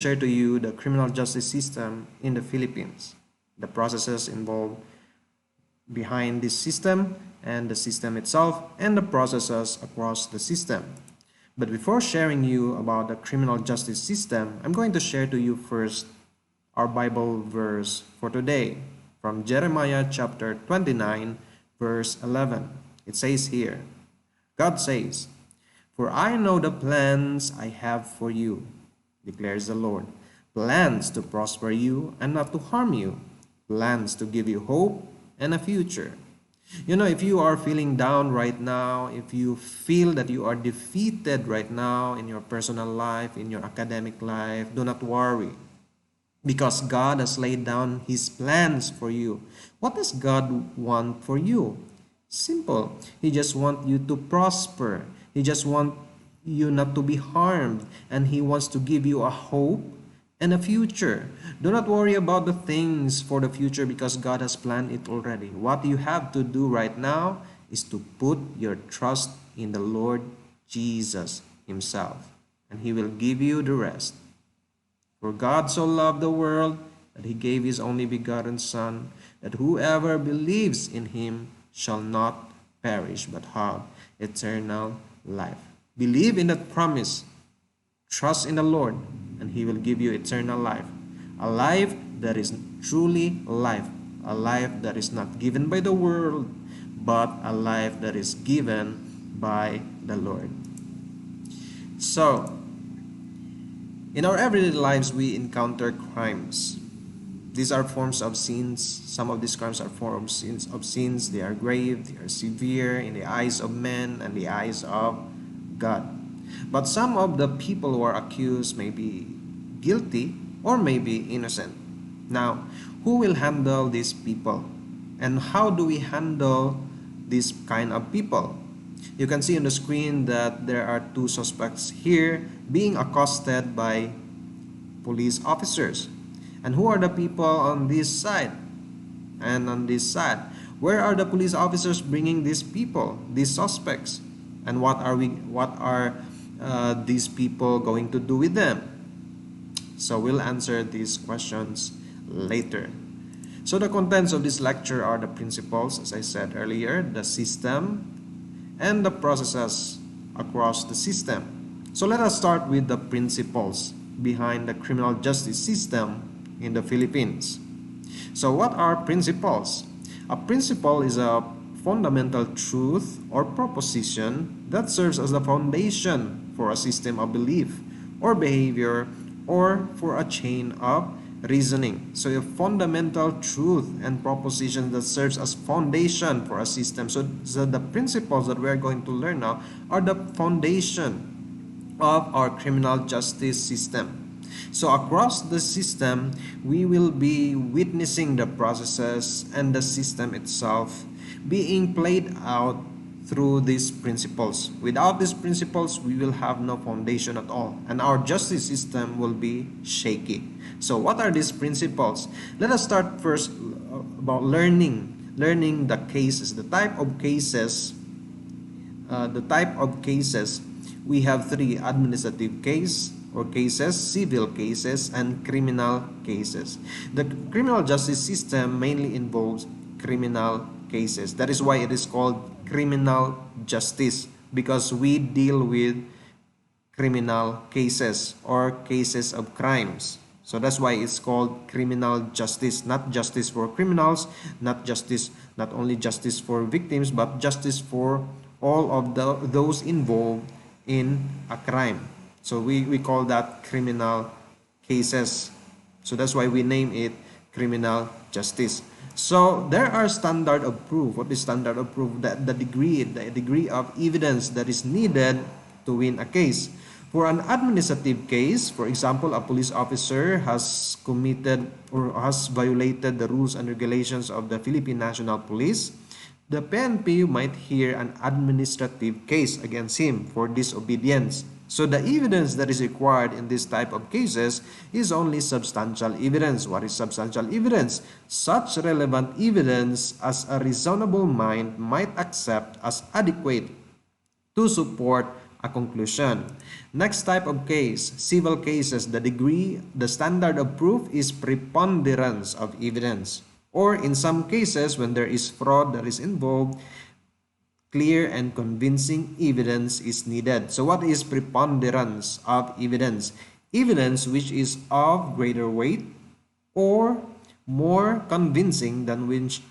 share to you the criminal justice system in the Philippines, the processes involved behind this system and the system itself, and the processes across the system. But before sharing you about the criminal justice system, I'm going to share to you first our Bible verse for today from Jeremiah chapter 29 verse 11. It says here, God says, "For I know the plans I have for you, declares the Lord, plans to prosper you and not to harm you, plans to give you hope and a future." You know, if you are feeling down right now, if you feel that you are defeated right now in your personal life, in your academic life, do not worry, because God has laid down His plans for you. What does God want for you? Simple. He just wants you to prosper. He just wants you not to be harmed, and He wants to give you a hope and a future. Do not worry about the things for the future, because God has planned it already. What you have to do right now is to put your trust in the Lord Jesus Himself, and He will give you the rest. For God so loved the world that He gave His only begotten Son, that whoever believes in Him shall not perish but have eternal life. Believe in that promise. Trust in the Lord, and He will give you eternal life. A life that is truly life. A life that is not given by the world, but a life that is given by the Lord. So, in our everyday lives, we encounter crimes. These are forms of sins. Some of these crimes are forms of sins. They are grave, they are severe in the eyes of men and the eyes of God. But some of the people who are accused may be guilty or may be innocent. Now, who will handle these people? And how do we handle this kind of people? You can see on the screen that there are two suspects here being accosted by police officers. And who are the people on this side and on this side? Where are the police officers bringing these people, these suspects? And what are these people going to do with them? So we'll answer these questions later. So the contents of this lecture are the principles, as I said earlier, the system, and the processes across the system. So let us start with the principles behind the criminal justice system in the Philippines. So what are principles? A principle is a fundamental truth or proposition that serves as the foundation for a system of belief or behavior or for a chain of reasoning. So a fundamental truth and proposition that serves as foundation for a system. So the principles that we are going to learn now are the foundation of our criminal justice system. So across the system, we will be witnessing the processes and the system itself being played out through these principles. Without these principles, we will have no foundation at all, and our justice system will be shaky. So what are these principles? Let us start first about learning the cases, the type of cases. We have three: administrative case or cases, civil cases, and criminal cases. The criminal justice system mainly involves criminal cases. That is why it is called criminal justice, because we deal with criminal cases or cases of crimes. So that's why it's called criminal justice, not justice for criminals, not only justice for victims, but justice for all of those involved in a crime. So we call that criminal cases. So that's why we name it criminal justice. So there are standard of proof. What is standard of proof? The degree of evidence that is needed to win a case. For an administrative case, for example, a police officer has committed or has violated the rules and regulations of the Philippine National Police, the PNP might hear an administrative case against him for disobedience. So the evidence that is required in this type of cases is only substantial evidence. What is substantial evidence? Such relevant evidence as a reasonable mind might accept as adequate to support a conclusion. Next type of case, civil cases, the standard of proof is preponderance of evidence. Or in some cases, when there is fraud that is involved, clear and convincing evidence is needed. So what is preponderance of evidence? Evidence which is of greater weight or more convincing than which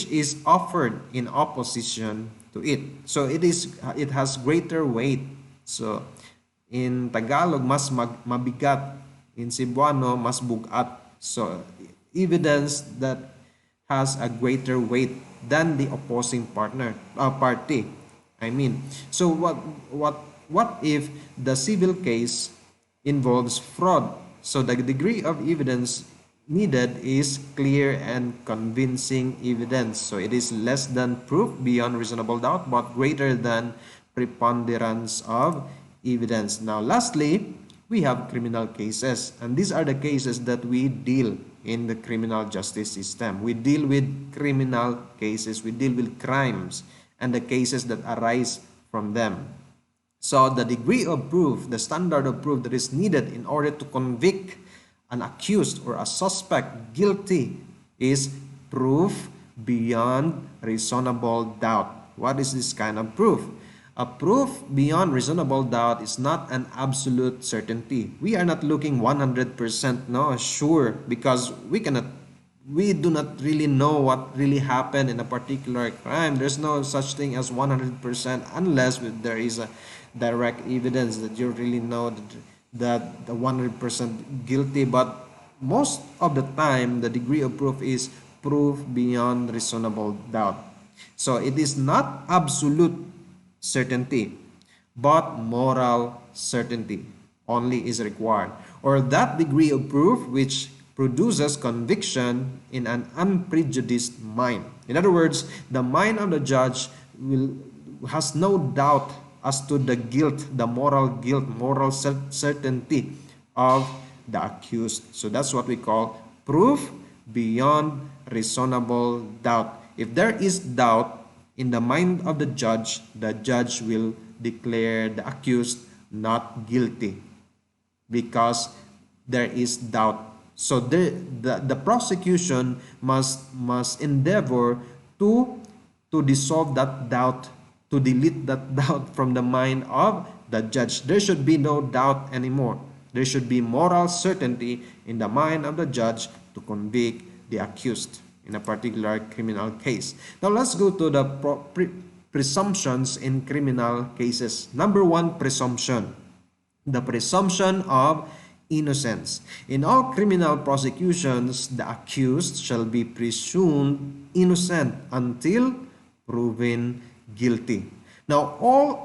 is offered in opposition to it. So it has greater weight. So in Tagalog, mas mabigat. In Cebuano, mas bugat. So evidence that has a greater weight than the opposing party. So what if the civil case involves fraud? So the degree of evidence needed is clear and convincing evidence. So it is less than proof beyond reasonable doubt, but greater than preponderance of evidence. Now, lastly, we have criminal cases, and these are the cases that we deal in the criminal justice system. We deal with criminal cases, we deal with crimes, and the cases that arise from them. So the degree of proof, the standard of proof that is needed in order to convict an accused or a suspect guilty is proof beyond reasonable doubt. What is this kind of proof? A proof beyond reasonable doubt is not an absolute certainty. We are not looking 100% sure, because we do not really know what really happened in a particular crime. There's no such thing as 100% unless there is a direct evidence that you really know that the 100% guilty. But most of the time, the degree of proof is proof beyond reasonable doubt. So it is not absolute certainty, but moral certainty only is required, or that degree of proof which produces conviction in an unprejudiced mind. In other words, the mind of the judge has no doubt as to the guilt, the moral certainty of the accused. So that's what we call proof beyond reasonable doubt. If there is doubt in the mind of the judge will declare the accused not guilty because there is doubt. So the prosecution must endeavor to dissolve that doubt, to delete that doubt from the mind of the judge. There should be no doubt anymore. There should be moral certainty in the mind of the judge to convict the accused in a particular criminal case. Now let's go to the presumptions in criminal cases. Number one, presumption. The presumption of innocence. In all criminal prosecutions, the accused shall be presumed innocent until proven guilty. Now, all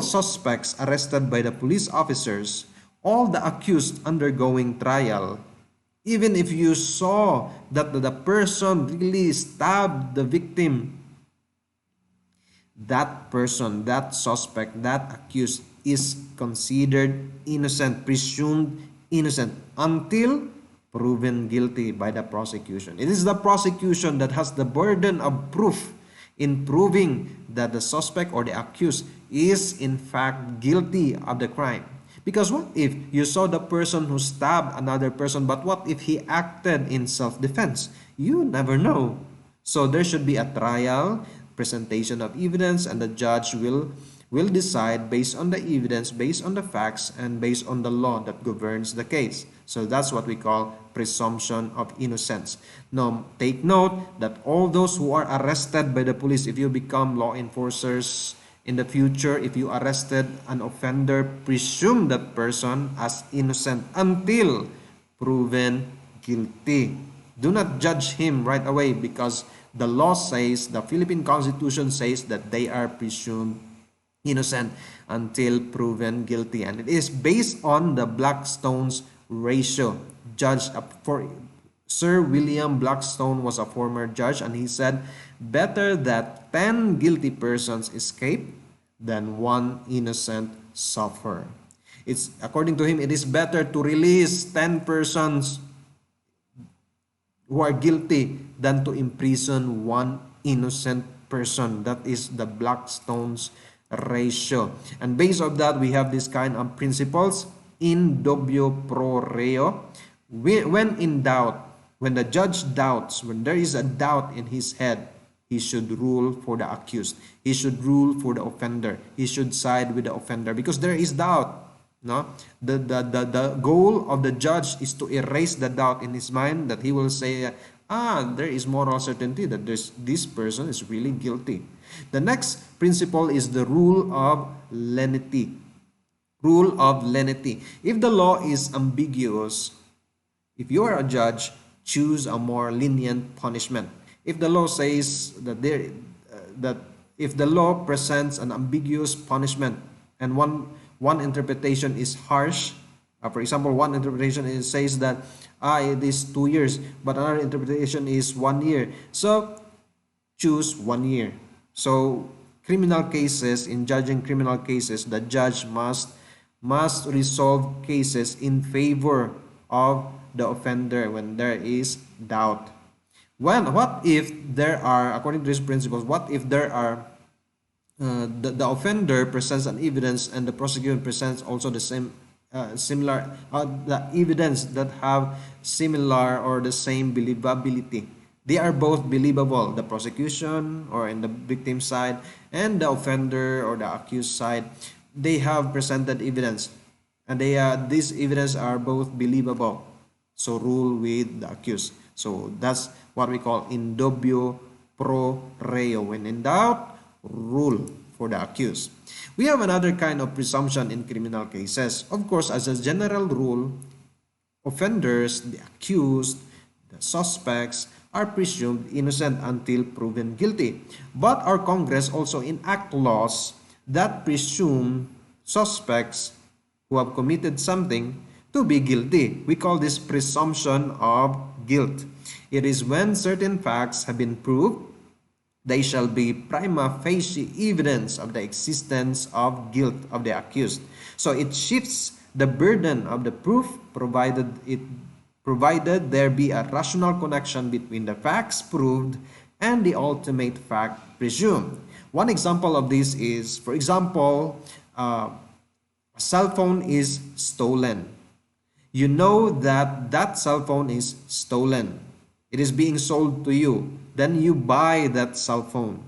suspects arrested by the police officers, all the accused undergoing trial, even if you saw that the person really stabbed the victim, that person, that suspect, that accused is considered innocent, presumed innocent until proven guilty by the prosecution. It is the prosecution that has the burden of proof in proving that the suspect or the accused is in fact guilty of the crime. Because what if you saw the person who stabbed another person, but what if he acted in self-defense? You never know. So there should be a trial, presentation of evidence, and the judge will decide based on the evidence, based on the facts, and based on the law that governs the case. So that's what we call presumption of innocence. Now, take note that all those who are arrested by the police, if you become law enforcers in the future, if you arrested an offender, presume that person as innocent until proven guilty. Do not judge him right away, because the law says, the Philippine Constitution says that they are presumed innocent until proven guilty. And it is based on the Blackstone's ratio. Sir William Blackstone was a former judge, and he said, better that 10 guilty persons escape than one innocent suffer. According to him, it is better to release 10 persons who are guilty than to imprison one innocent person. That is the Blackstone's ratio. And based on that, we have this kind of principles in dubio pro reo. When in doubt, when the judge doubts, when there is a doubt in his head, he should rule for the accused. He should rule for the offender. He should side with the offender because there is doubt. No, the goal of the judge is to erase the doubt in his mind, that he will say, there is moral certainty that this person is really guilty. The next principle is the rule of lenity. Rule of lenity. If the law is ambiguous, if you are a judge, choose a more lenient punishment. If the law says that if the law presents an ambiguous punishment and one interpretation is harsh, for example, one interpretation says that it is 2 years, but another interpretation is 1 year. So choose 1 year. So criminal cases, in judging criminal cases, the judge must resolve cases in favor of the offender when there is doubt. What if there are, according to these principles, what if there are the offender presents an evidence and the prosecution presents also the same similar the evidence that have similar or the same believability? They are both believable, the prosecution or in the victim side and the offender or the accused side. They have presented evidence and these evidence are both believable. So rule with the accused. So that's what we call in dubio pro reo. When in doubt, rule for the accused. We have another kind of presumption in criminal cases. Of course, as a general rule, offenders, the accused, the suspects are presumed innocent until proven guilty. But our Congress also enact laws that presume suspects who have committed something to be guilty. We call this presumption of guilt. It is when certain facts have been proved, they shall be prima facie evidence of the existence of guilt of the accused. So it shifts the burden of the proof provided there be a rational connection between the facts proved and the ultimate fact presumed. One example of this is, for example, a cell phone is stolen. You know that that cell phone is stolen. It is being sold to you. Then you buy that cell phone.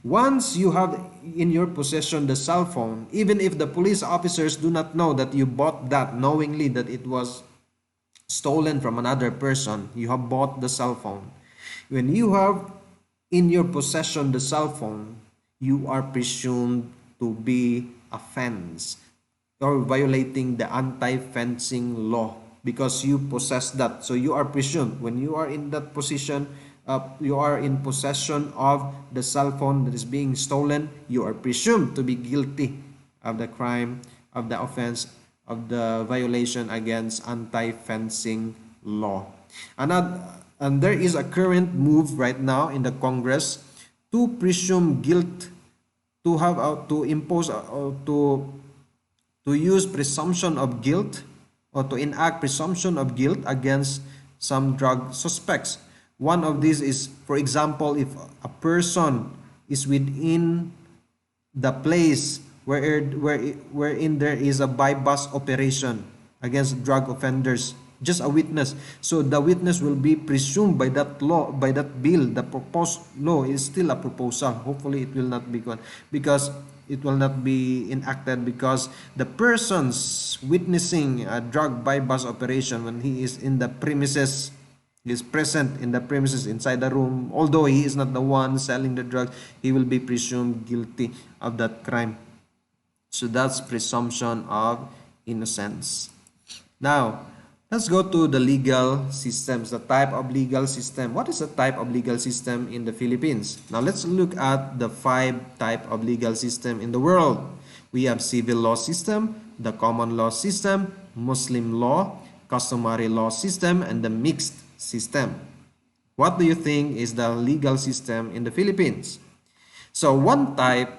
Once you have in your possession the cell phone, even if the police officers do not know that you bought that knowingly, that it was stolen from another person, you have bought the cell phone. When you have in your possession the cell phone, you are presumed to be offense or violating the anti-fencing law because you possess that. So you are presumed, when you are in that position, you are in possession of the cell phone that is being stolen, you are presumed to be guilty of the crime, of the offense, of the violation against anti-fencing law. And there is a current move right now in the Congress to presume guilt, to have to impose to use presumption of guilt or to enact presumption of guilt against some drug suspects. One of these is, for example, if a person is within the place wherein there is a bypass operation against drug offenders, just a witness. So the witness will be presumed by that law, by that bill. The proposed law is still a proposal. Hopefully it will not be gone because it will not be enacted, because the person's witnessing a drug bypass operation when he is in the premises, is present in the premises inside the room, although he is not the one selling the drug, he will be presumed guilty of that crime. So that's presumption of innocence. Now, let's go to the legal systems, the type of legal system. What is the type of legal system in the Philippines? Now, let's look at the 5 type of legal system in the world. We have civil law system, the common law system, Muslim law, customary law system, and the mixed system. What do you think is the legal system in the Philippines? So one type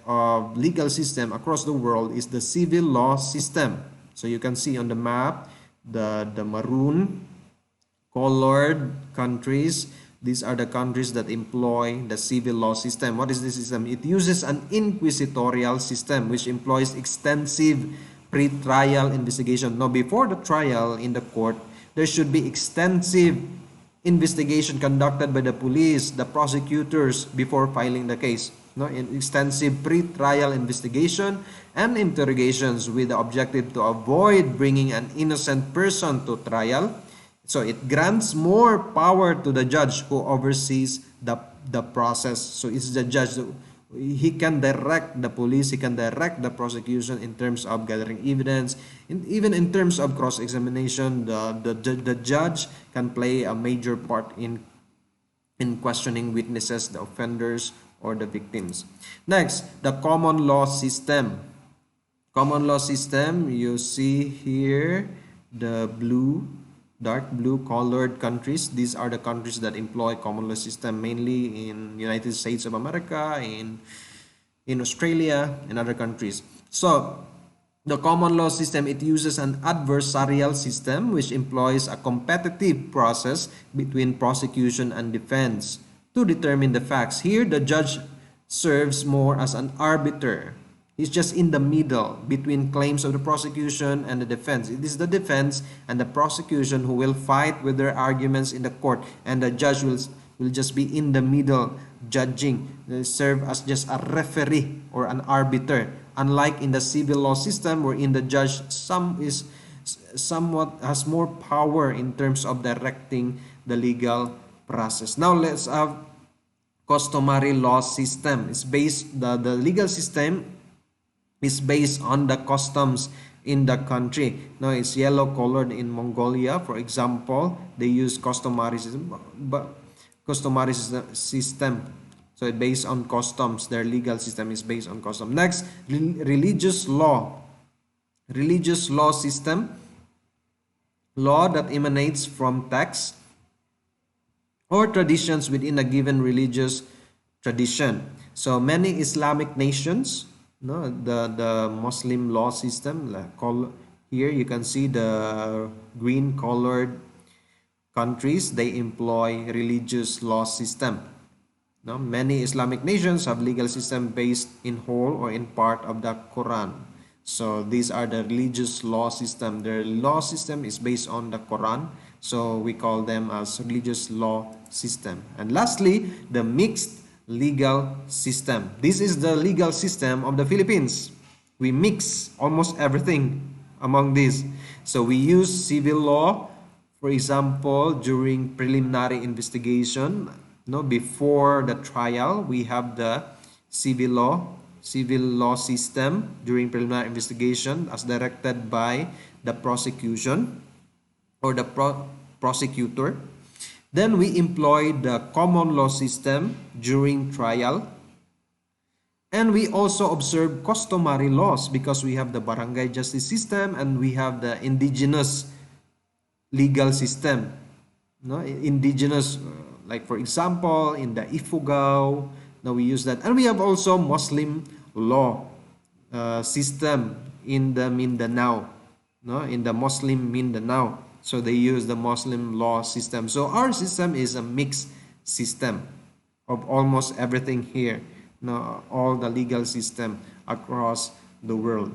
of legal system across the world is the civil law system. So you can see on the map the maroon colored countries. These are the countries that employ the civil law system. What is this system? It uses an inquisitorial system which employs extensive pre-trial investigation. Now, before the trial in the court, there should be extensive investigation conducted by the police, the prosecutors before filing the case. No, extensive pre-trial investigation and interrogations with the objective to avoid bringing an innocent person to trial. So it grants more power to the judge who oversees the process. So it's the judge, he can direct the police, he can direct the prosecution in terms of gathering evidence, even in terms of cross-examination. The judge can play a major part in questioning witnesses, the offenders, or the victims. Next, the common law system. Common law system, you see here the dark blue colored countries. These are the countries that employ common law system, mainly in United States of America, in Australia, and other countries. So the common law system, it uses an adversarial system which employs a competitive process between prosecution and defense to determine the facts. Here, the judge serves more as an arbiter. He's just in the middle between claims of the prosecution and the defense. It is the defense and the prosecution who will fight with their arguments in the court, and the judge will just be in the middle judging. They serve as just a referee or an arbiter. Unlike in the civil law system, wherein the judge somewhat has more power in terms of directing the legal process. Now let's have customary law system. It's based, the legal system is based on the customs in the country. Now it's yellow colored in Mongolia, for example. They use customary system, so it's based on customs. Their legal system is based on custom. Next, religious law. Religious law system, law that emanates from texts or traditions within a given religious tradition. So many Islamic nations, no, the Muslim law system, here you can see the green colored countries, they employ religious law system. No, many Islamic nations have legal system based in whole or in part of the Quran. So these are the religious law system. Their law system is based on the Quran. So we call them as religious law system. And lastly, the mixed legal system. This is the legal system of the Philippines. We mix almost everything among these. So we use civil law, for example, during preliminary investigation. No, before the trial, we have the civil law system during preliminary investigation as directed by the prosecution or the prosecutor. Then we employ the common law system during trial. And we also observe customary laws because we have the barangay justice system and we have the indigenous legal system. No, indigenous, like for example, in the Ifugao, now we use that. And we have also Muslim law system in the Mindanao, no, in the Muslim Mindanao. So they use the Muslim law system. So our system is a mixed system of almost everything here. No, all the legal system across the world.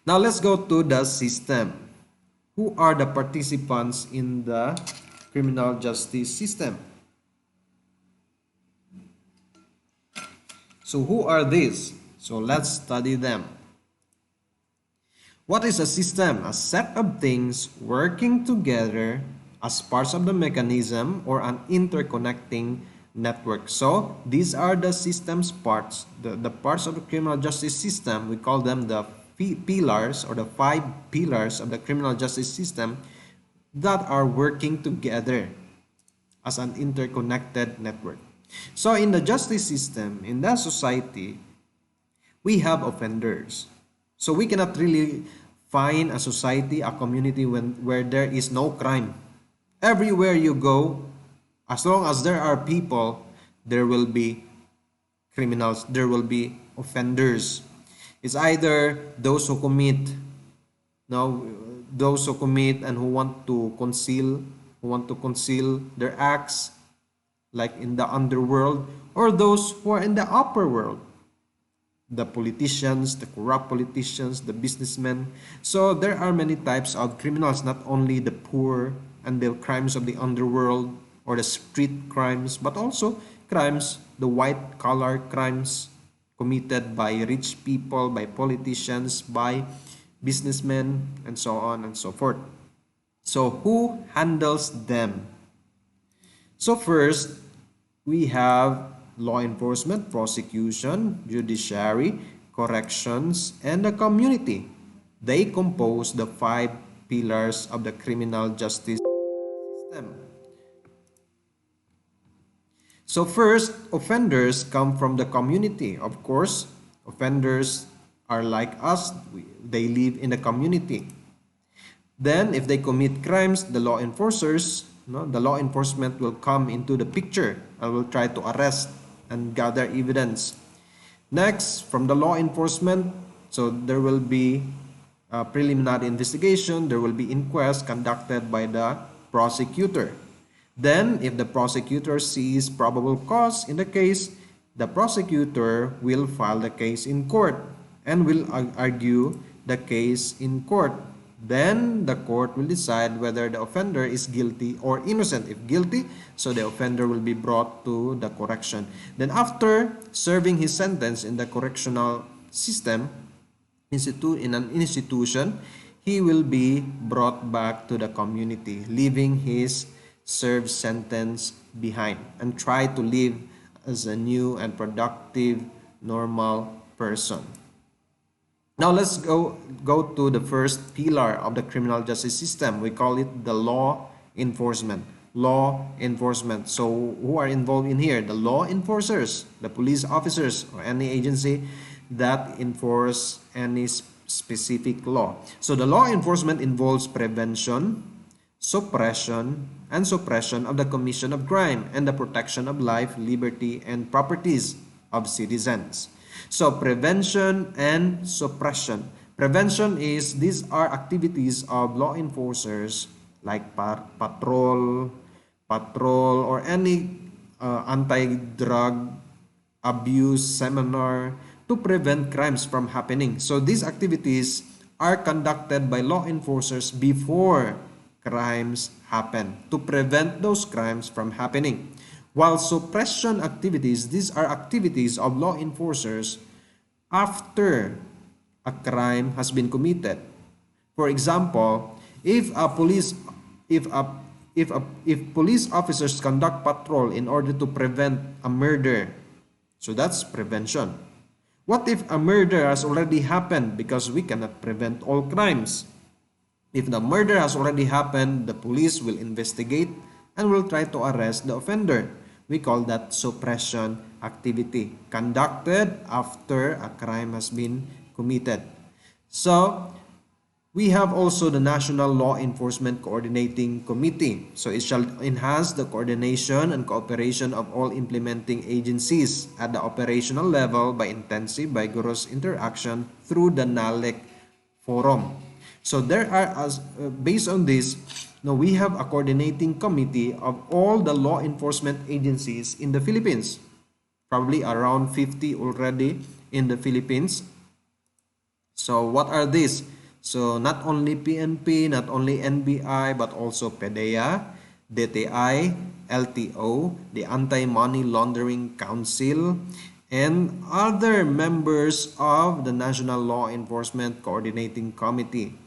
Now let's go to the system. Who are the participants in the criminal justice system? So who are these? So let's study them. What is a system? A set of things working together as parts of the mechanism or an interconnecting network. So these are the system's parts, the parts of the criminal justice system. We call them the pillars or the 5 pillars of the criminal justice system that are working together as an interconnected network. So in the justice system, in the society, we have offenders. So we cannot really find a society, a community where there is no crime. Everywhere you go, as long as there are people, there will be criminals, there will be offenders. It's either those who commit and who want to conceal who want to conceal their acts, like in the underworld, or those who are in the upper world, the politicians, the corrupt politicians, the businessmen. So there are many types of criminals, not only the poor and the crimes of the underworld or the street crimes, but also crimes, the white collar crimes committed by rich people, by politicians, by businessmen, and so on and so forth. So who handles them? So first, we have law enforcement, prosecution, judiciary, corrections, and the community. They compose the 5 pillars of the criminal justice system. So first, offenders come from the community. Of course, offenders are like us. They live in the community. Then, if they commit crimes, the law enforcers, the law enforcement will come into the picture and will try to arrest and gather evidence. Next, from the law enforcement, so there will be a preliminary investigation, there will be inquest conducted by the prosecutor. Then, if the prosecutor sees probable cause in the case, the prosecutor will file the case in court and will argue the case in court. Then the court will decide whether the offender is guilty or innocent. If guilty, so the offender will be brought to the correction. Then after serving his sentence in the correctional system, in an institution, he will be brought back to the community, leaving his served sentence behind and try to live as a new and productive, normal person. Now let's go to the first pillar of the criminal justice system. We call it the law enforcement. Law enforcement. So who are involved in here? The law enforcers, the police officers, or any agency that enforce any specific law. So the law enforcement involves prevention, suppression, and suppression of the commission of crime and the protection of life, liberty, and properties of citizens. So prevention and suppression. Prevention is, these are activities of law enforcers like patrol, or any anti-drug abuse seminar to prevent crimes from happening. So these activities are conducted by law enforcers before crimes happen, to prevent those crimes from happening. While suppression activities, these are activities of law enforcers after a crime has been committed. For example, if police officers conduct patrol in order to prevent a murder, so that's prevention. What if a murder has already happened? Because we cannot prevent all crimes. If the murder has already happened, the police will investigate and will try to arrest the offender. We call that suppression activity, conducted after a crime has been committed. So, we have also the National Law Enforcement Coordinating Committee. So, it shall enhance the coordination and cooperation of all implementing agencies at the operational level by intensive, vigorous interaction through the NALEC forum. So, there are, based on this, now we have a coordinating committee of all the law enforcement agencies in the Philippines. Probably around 50 already in the Philippines. So what are these? So not only PNP, not only NBI, but also PDEA, DTI, LTO, the Anti-Money Laundering Council, and other members of the National Law Enforcement Coordinating Committee.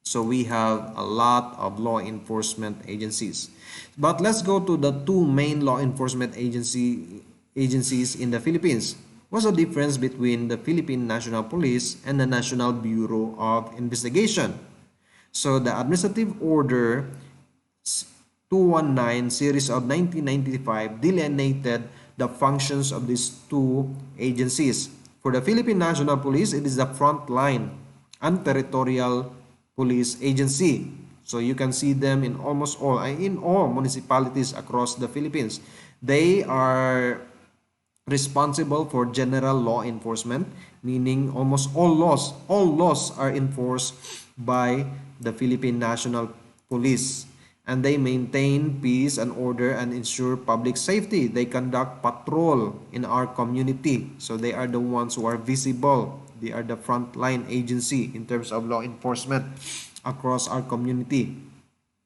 So we have a lot of law enforcement agencies. But let's go to the 2 main law enforcement agencies in the Philippines. What's the difference between the Philippine National Police and the National Bureau of Investigation? So the Administrative Order 219 series of 1995 delineated the functions of these 2 agencies. For the Philippine National Police, it is the frontline and territorial police agency. So you can see them in almost all municipalities across the Philippines. They are responsible for general law enforcement, meaning almost all laws are enforced by the Philippine National Police. and they maintain peace and order and ensure public safety. They conduct patrol in our community. So they are the ones who are visible. They are the frontline agency in terms of law enforcement across our community.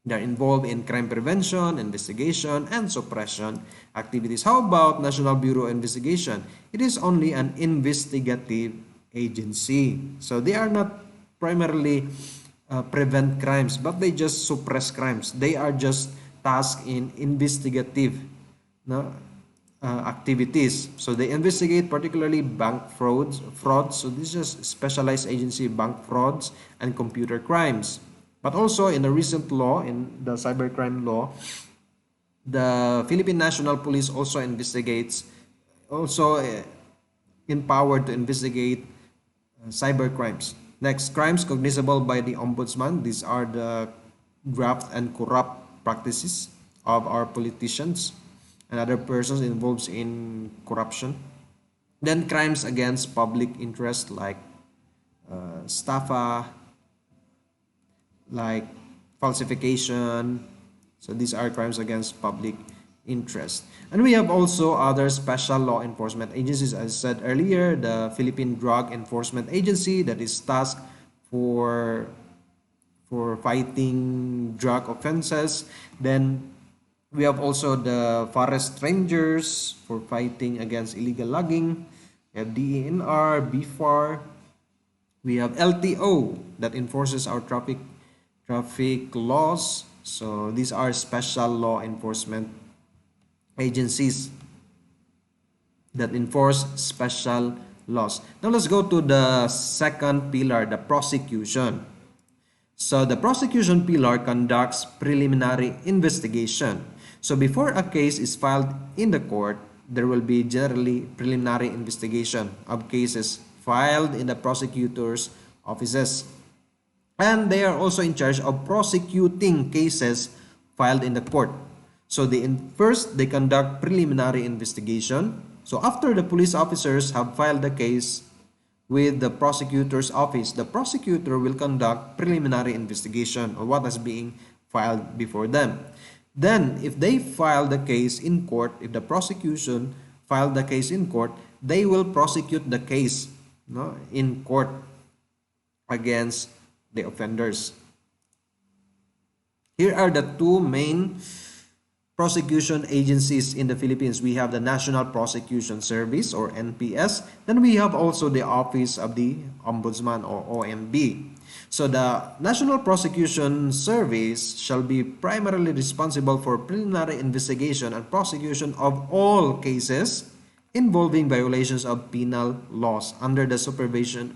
They're involved in crime prevention, investigation, and suppression activities. How about National Bureau of Investigation? It is only an investigative agency. So they are not primarily prevent crimes, but they just suppress crimes. They are just tasked in investigative, no, activities. So they investigate particularly bank frauds. So this is specialized agency, bank frauds and computer crimes. But also in a recent law, in the cybercrime law, the Philippine National Police also investigates, also empowered to investigate cyber crimes. Next, crimes cognizable by the Ombudsman. These are the graft and corrupt practices of our politicians and other persons involved in corruption. Then crimes against public interest like staffa, like falsification. So these are crimes against public interest. And we have also other special law enforcement agencies. As I said earlier, the Philippine Drug Enforcement Agency that is tasked for fighting drug offenses. Then we have also the Forest Rangers for fighting against illegal logging. We have DENR, BFAR. We have LTO that enforces our traffic laws. So these are special law enforcement agencies that enforce special laws. Now let's go to the second pillar, the prosecution. So the prosecution pillar conducts preliminary investigation. So before a case is filed in the court, there will be generally preliminary investigation of cases filed in the prosecutor's offices. And they are also in charge of prosecuting cases filed in the court. So first, they conduct preliminary investigation. So after the police officers have filed the case with the prosecutor's office, the prosecutor will conduct preliminary investigation of what is being filed before them. Then, if they file the case in court, if the prosecution filed the case in court, they will prosecute the case, no, in court against the offenders. Here are the two main prosecution agencies in the Philippines. We have the National Prosecution Service or NPS. Then we have also the Office of the Ombudsman or OMB. So the National Prosecution Service shall be primarily responsible for preliminary investigation and prosecution of all cases involving violations of penal laws under the supervision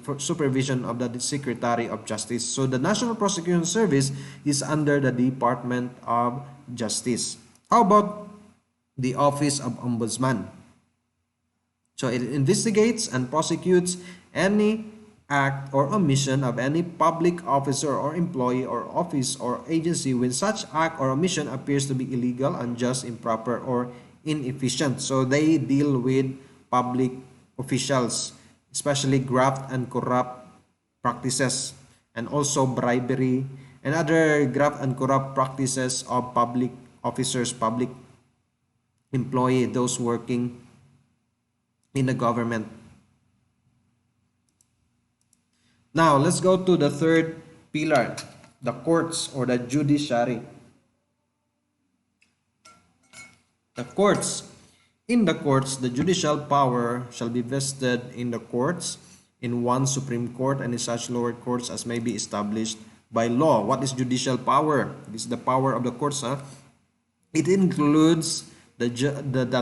of the Secretary of Justice. So the National Prosecution Service is under the Department of Justice. How about the Office of Ombudsman? So it investigates and prosecutes any act or omission of any public officer or employee or office or agency when such act or omission appears to be illegal, unjust, improper, or inefficient. So they deal with public officials, especially graft and corrupt practices, and also bribery and other graft and corrupt practices of public officers, public employee, those working in the government. Now, let's go to the third pillar, the courts or the judiciary. The courts. In the courts, the judicial power shall be vested in the courts, in one Supreme Court and in such lower courts as may be established by law. What is judicial power? This is the power of the courts. It includes the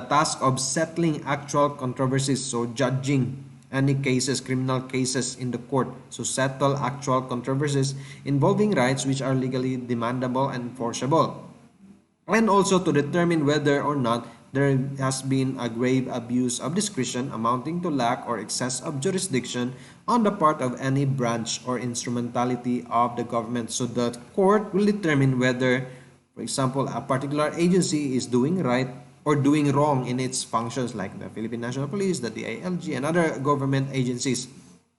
task of settling actual controversies, so judging any cases, criminal cases in the court, so settle actual controversies involving rights which are legally demandable and enforceable, and also to determine whether or not there has been a grave abuse of discretion amounting to lack or excess of jurisdiction on the part of any branch or instrumentality of the government. So the court will determine whether, for example, a particular agency is doing right or doing wrong in its functions, like the Philippine National Police, the DILG, and other government agencies.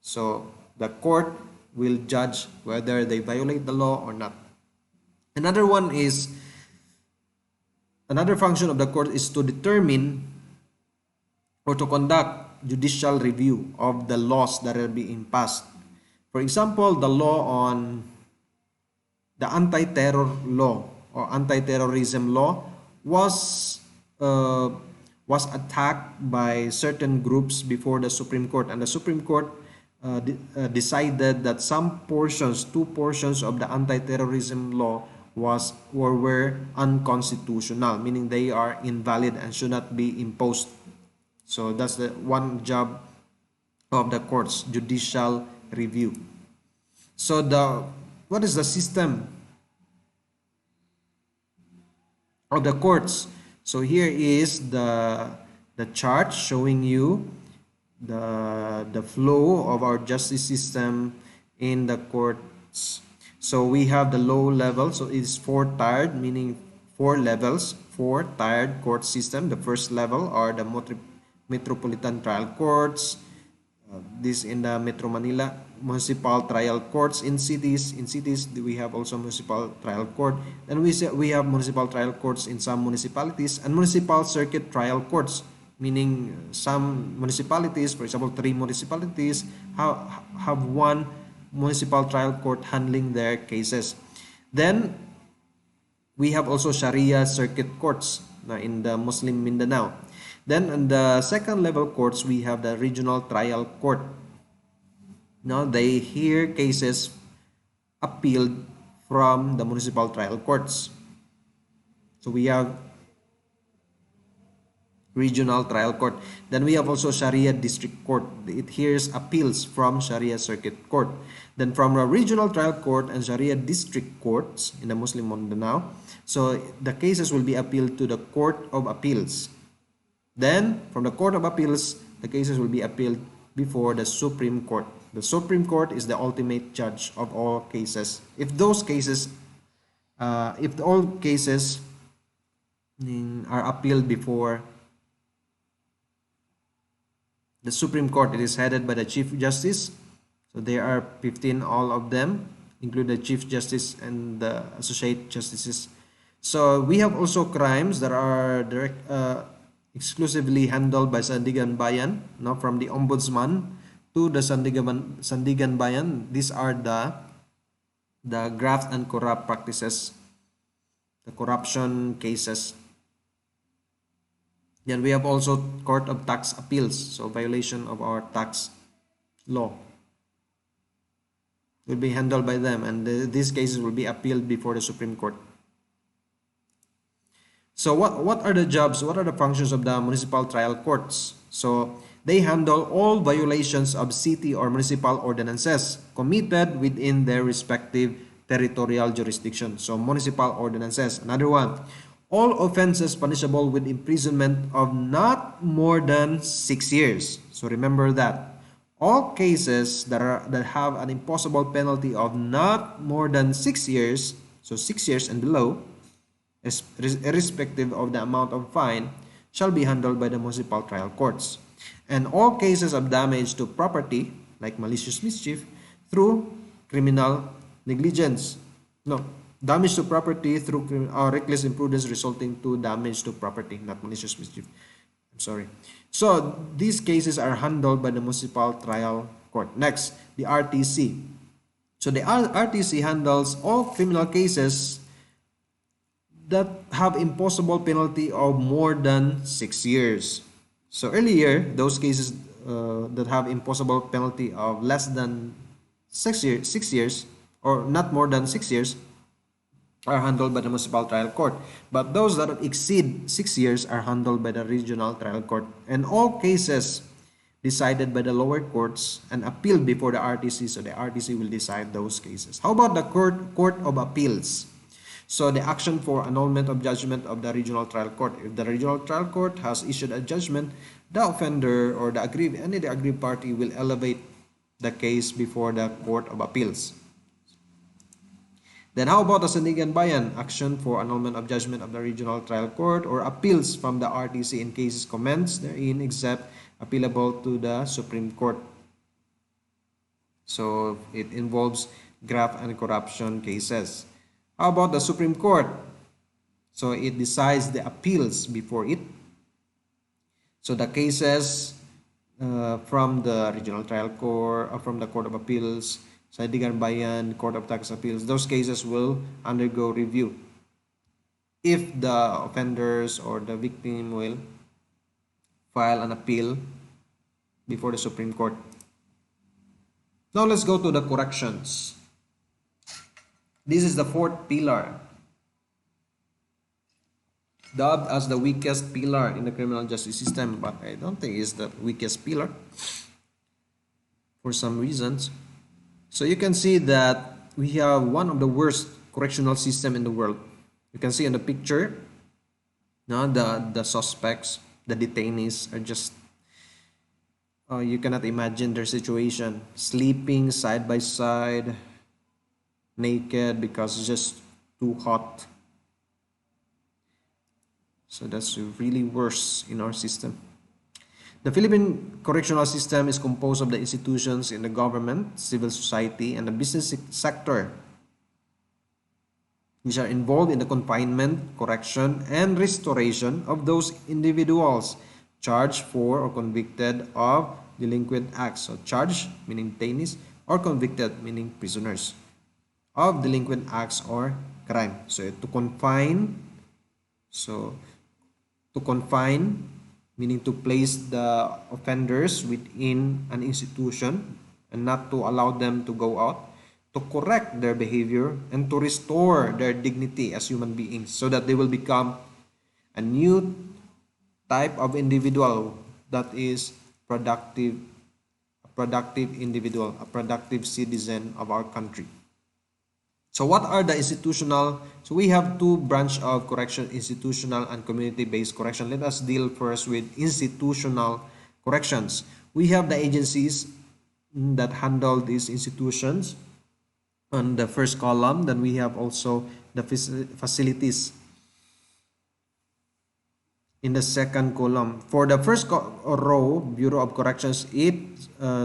So the court will judge whether they violate the law or not. Another one is Another function of the court is to determine or to conduct judicial review of the laws that are being passed. For example, the law on the anti-terror law or anti-terrorism law was uh, was attacked by certain groups before the Supreme Court, and the Supreme Court decided that some portions, two portions of the anti-terrorism law were unconstitutional, meaning they are invalid and should not be imposed. So that's the one job of the courts, judicial review. So what is the system of the courts? So here is the chart showing you the flow of our justice system in the courts. So we have the low level, so it's four tiered, meaning four levels, four tiered court system. The first level are the metropolitan trial courts, this in the Metro Manila, municipal trial courts in cities. In cities, we have also municipal trial court. And we have municipal trial courts in some municipalities, and municipal circuit trial courts, meaning some municipalities, for example, 3 municipalities, have one municipal trial court handling their cases. Then we have also Sharia circuit courts in the Muslim Mindanao. Then in the second level courts, we have the regional trial court. Now they hear cases appealed from the municipal trial courts. So we have regional trial court. Then we have also Sharia district court. It hears appeals from Sharia circuit court. Then from the regional trial court and Sharia district courts in the Muslim Mindanao, so the cases will be appealed to the Court of Appeals. Then from the Court of Appeals, the cases will be appealed before the Supreme Court. The Supreme Court is the ultimate judge of all cases. If all cases are appealed before the Supreme Court, it is headed by the Chief Justice. So there are 15, all of them, include the Chief Justice and the Associate Justices. So we have also crimes that are exclusively handled by Sandigan Bayan, from the Ombudsman to the Sandigan Bayan. These are the graft and corrupt practices, the corruption cases. Then we have also Court of Tax Appeals, so violation of our tax law will be handled by them, and these cases will be appealed before the Supreme Court. So what are the jobs, what are the functions of the municipal trial courts? So they handle all violations of city or municipal ordinances committed within their respective territorial jurisdiction. So municipal ordinances. Another one, all offenses punishable with imprisonment of not more than 6 years. So remember that. All cases that have an imposable penalty of not more than 6 years, so 6 years and below, irrespective of the amount of fine, shall be handled by the municipal trial courts. And all cases of damage to property, like malicious mischief, through criminal negligence. Damage to property through reckless imprudence resulting to damage to property, not malicious mischief. I'm sorry. So these cases are handled by the municipal trial court. Next, the RTC. So the RTC handles all criminal cases that have imposable penalty of more than 6 years. So earlier, those cases that have imposable penalty of less than 6 years, or not more than 6 years, are handled by the municipal trial court. But those that exceed 6 years are handled by the regional trial court. And all cases decided by the lower courts and appealed before the RTC, so the RTC will decide those cases. How about the Court of Appeals? So the action for annulment of judgment of the regional trial court. If the regional trial court has issued a judgment, the offender or the aggrieved party will elevate the case before the Court of Appeals. Then how about the Sandigan Bayan? Action for annulment of judgment of the regional trial court or appeals from the RTC in cases commenced therein except appealable to the Supreme Court. So it involves graft and corruption cases. How about the Supreme Court? So it decides the appeals before it. So the cases from the Regional Trial Court, from the Court of Appeals, Sandigan Bayan, Court of Tax Appeals, those cases will undergo review if the offenders or the victim will file an appeal before the Supreme Court. Now let's go to the corrections. This is the fourth pillar, dubbed as the weakest pillar in the criminal justice system, but I don't think it's the weakest pillar for some reasons. So you can see that we have one of the worst correctional system in the world. You can see in the picture, no, the suspects, the detainees are just, you cannot imagine their situation, sleeping side by side, naked because it's just too hot. So that's really worse in our system. The Philippine correctional system is composed of the institutions in the government, civil society, and the business sector, which are involved in the confinement, correction, and restoration of those individuals charged for or convicted of delinquent acts. So charged meaning detainees, or convicted meaning prisoners of delinquent acts or crime. So to confine, meaning to place the offenders within an institution and not to allow them to go out, to correct their behavior, and to restore their dignity as human beings so that they will become a new type of individual that is productive, a productive individual, a productive citizen of our country. So what are the institutional? So we have two branches of correction, institutional and community-based correction. Let us deal first with institutional corrections. We have the agencies that handle these institutions on the first column. Then we have also the facilities in the second column. For the first row, Bureau of Corrections, it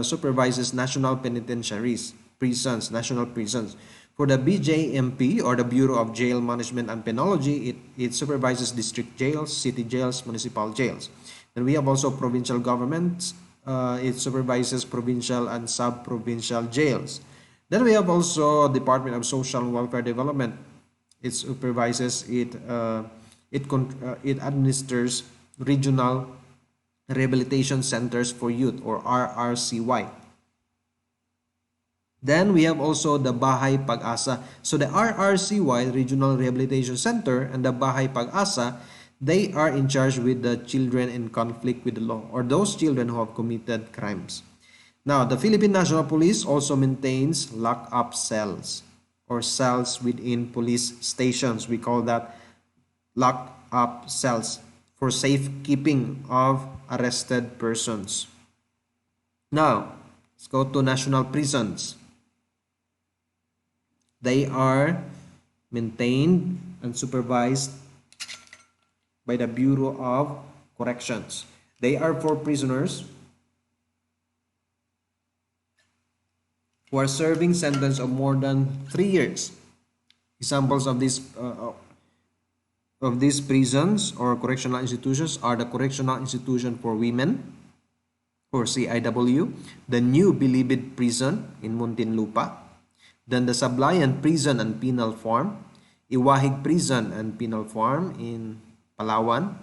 supervises national penitentiaries, prisons, national prisons. For the BJMP, or the Bureau of Jail Management and Penology, it supervises district jails, city jails, municipal jails. Then we have also provincial governments. It supervises provincial and sub-provincial jails. Then we have also Department of Social and Welfare Development. It supervises, it administers regional rehabilitation centers for youth, or RRCY. Then we have also the Bahay Pag-asa. So the RRCY, Regional Rehabilitation Center, and the Bahay Pag-asa, they are in charge with the children in conflict with the law, or those children who have committed crimes. Now, the Philippine National Police also maintains lockup cells, or cells within police stations. We call that lockup cells for safekeeping of arrested persons. Now, let's go to national prisons. They are maintained and supervised by the Bureau of Corrections. They are for prisoners who are serving sentence of more than 3 years. Examples of these prisons or correctional institutions are the Correctional Institution for Women, or CIW, the New Bilibid Prison in Muntinlupa, then the Sablayan Prison and Penal Farm, Iwahig Prison and Penal Farm in Palawan,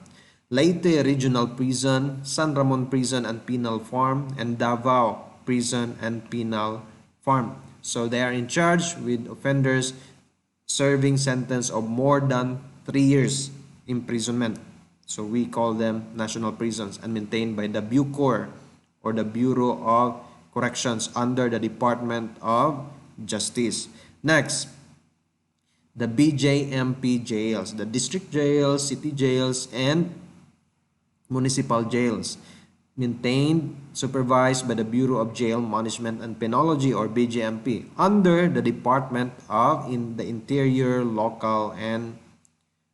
Leyte Regional Prison, San Ramon Prison and Penal Farm, and Davao Prison and Penal Farm. So they are in charge with offenders serving sentence of more than 3 years imprisonment. So we call them national prisons and maintained by the BUCOR, or the Bureau of Corrections, under the Department of Justice. Next, the BJMP jails, the district jails, city jails, and municipal jails, maintained, supervised by the Bureau of Jail Management and Penology, or BJMP, under the Department of the Interior, Local and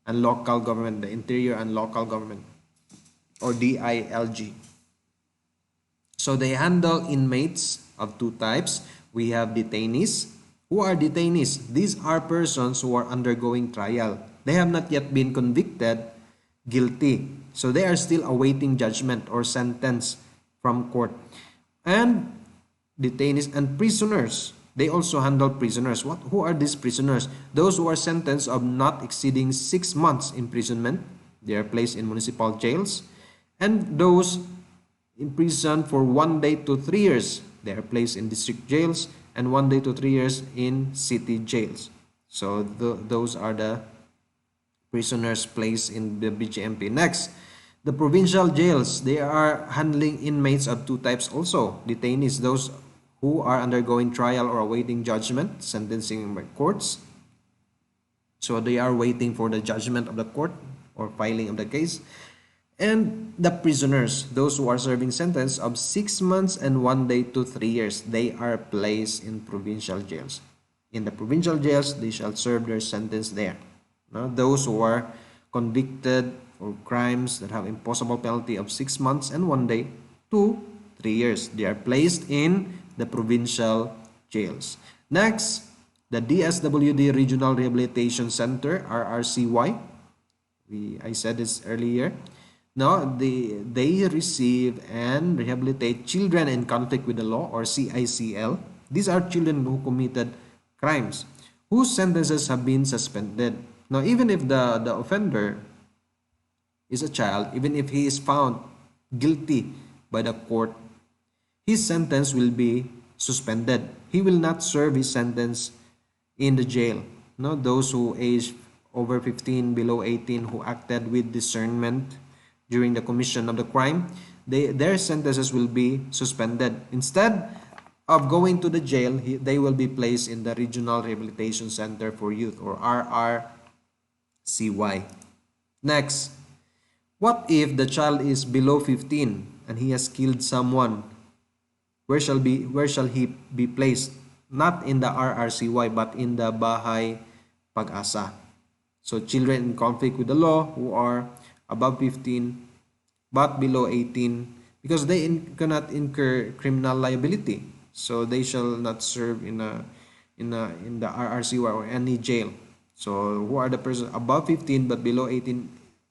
Local Government, the Interior and Local Government, or DILG. So they handle inmates of two types. We have detainees. Who are detainees? These are persons who are undergoing trial. They have not yet been convicted guilty. So they are still awaiting judgment or sentence from court. And detainees and prisoners. They also handle prisoners. Who are these prisoners? Those who are sentenced of not exceeding 6 months imprisonment. They are placed in municipal jails. And those imprisoned for 1 day to 3 years. They are placed in district jails, and 1 day to 3 years in city jails. So those are the prisoners placed in the BJMP. Next, the provincial jails. They are handling inmates of two types also. Detainees, those who are undergoing trial or awaiting judgment, sentencing by courts. So they are waiting for the judgment of the court or filing of the case. And the prisoners, those who are serving sentence of 6 months and 1 day to 3 years, they are placed in provincial jails. In the provincial jails, they shall serve their sentence there. Now, those who are convicted for crimes that have imposable penalty of 6 months and 1 day to 3 years, they are placed in the provincial jails. Next, the DSWD Regional Rehabilitation Center, RRCY. I said this earlier. Now, they receive and rehabilitate children in conflict with the law, or CICL. These are children who committed crimes, whose sentences have been suspended. Now, even if the offender is a child, even if he is found guilty by the court, his sentence will be suspended. He will not serve his sentence in the jail. No, those who age over 15, below 18, who acted with discernment during the commission of the crime, their sentences will be suspended. Instead of going to the jail, they will be placed in the Regional Rehabilitation Center for Youth, or RRCY. Next, what if the child is below 15 and he has killed someone? Where shall he be placed? Not in the RRCY, but in the Bahay Pag-asa. So children in conflict with the law who are above 15 but below 18, because they cannot incur criminal liability, so they shall not serve in the RRCY or any jail. So who are the persons above 15 but below 18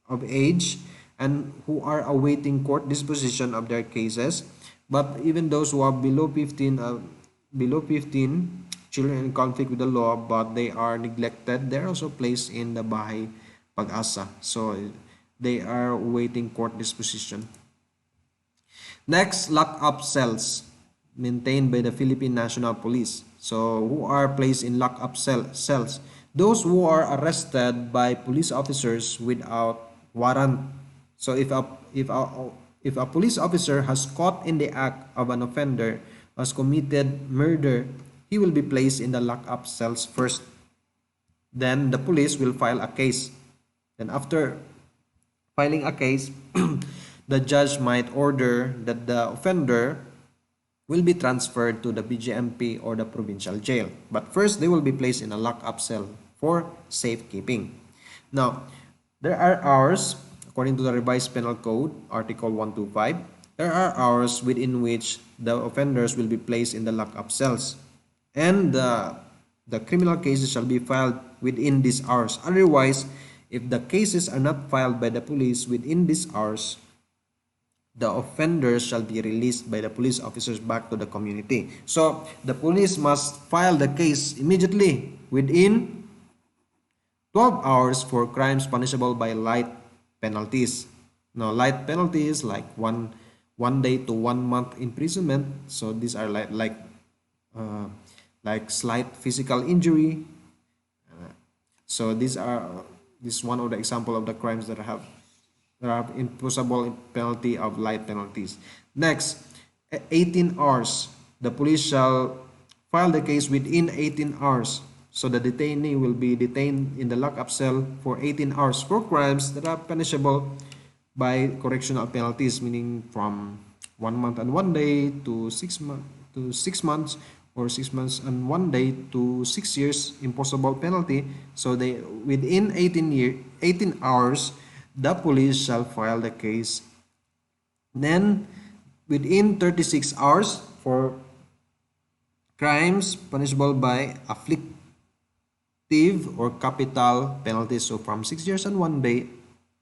of age, and who are awaiting court disposition of their cases. But even those who are below 15, children in conflict with the law, but they are neglected, they're also placed in the Bahay Pag-asa. So they are awaiting court disposition. Next, lockup cells maintained by the Philippine National Police. So who are placed in lockup cells? Those who are arrested by police officers without warrant. So if a police officer has caught in the act of an offender who has committed murder, he will be placed in the lockup cells first. Then the police will file a case. Then after filing a case, the judge might order that the offender will be transferred to the BJMP or the provincial jail. But first, they will be placed in a lockup cell for safekeeping. Now, there are hours, according to the revised penal code, Article 125, there are hours within which the offenders will be placed in the lockup cells. And the criminal cases shall be filed within these hours. Otherwise, if the cases are not filed by the police within these hours, the offenders shall be released by the police officers back to the community. So the police must file the case immediately within 12 hours for crimes punishable by light penalties. Now, light penalties like one day to 1 month imprisonment. So these are like slight physical injury. So this is one of the example of the crimes that have imposable penalty of light penalties. Next, 18 hours. The police shall file the case within 18 hours. So the detainee will be detained in the lockup cell for 18 hours for crimes that are punishable by correctional penalties, meaning from 1 month and 1 day to 6 months, or 6 months and 1 day to 6 years imposable penalty. So they within 18 hours, the police shall file the case. Then within 36 hours for crimes punishable by afflicting afflictive or capital penalties, so from 6 years and 1 day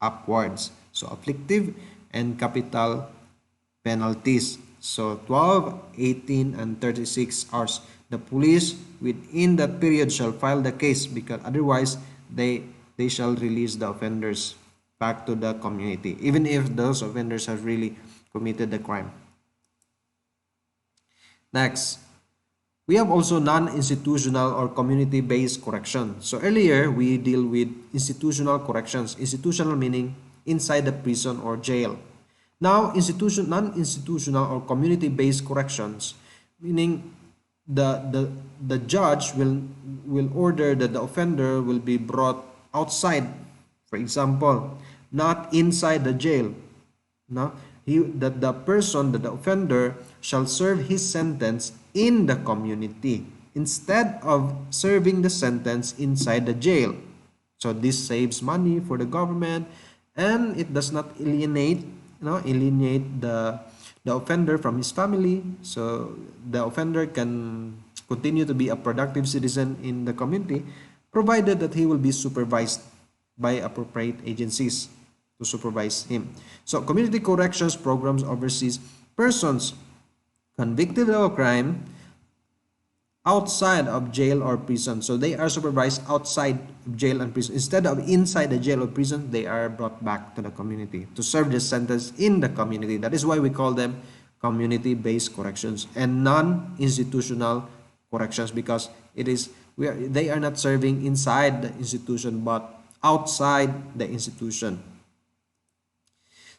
upwards. So afflictive and capital penalties. So 12, 18, and 36 hours. The police within that period shall file the case, because otherwise they shall release the offenders back to the community, even if those offenders have really committed the crime. Next, we have also non-institutional or community-based correction. So earlier, we deal with institutional corrections. Institutional meaning inside the prison or jail. Now, non-institutional or community-based corrections, meaning the judge will order that the offender will be brought outside, for example, not inside the jail. No, that the offender shall serve his sentence in the community instead of serving the sentence inside the jail. So this saves money for the government, and it does not alienate the offender from his family. So the offender can continue to be a productive citizen in the community, provided that he will be supervised by appropriate agencies to supervise him. So community corrections programs oversees persons convicted of a crime outside of jail or prison. So they are supervised outside of jail and prison. Instead of inside the jail or prison, they are brought back to the community to serve the sentence in the community. That is why we call them community-based corrections and non-institutional corrections, because they are not serving inside the institution but outside the institution.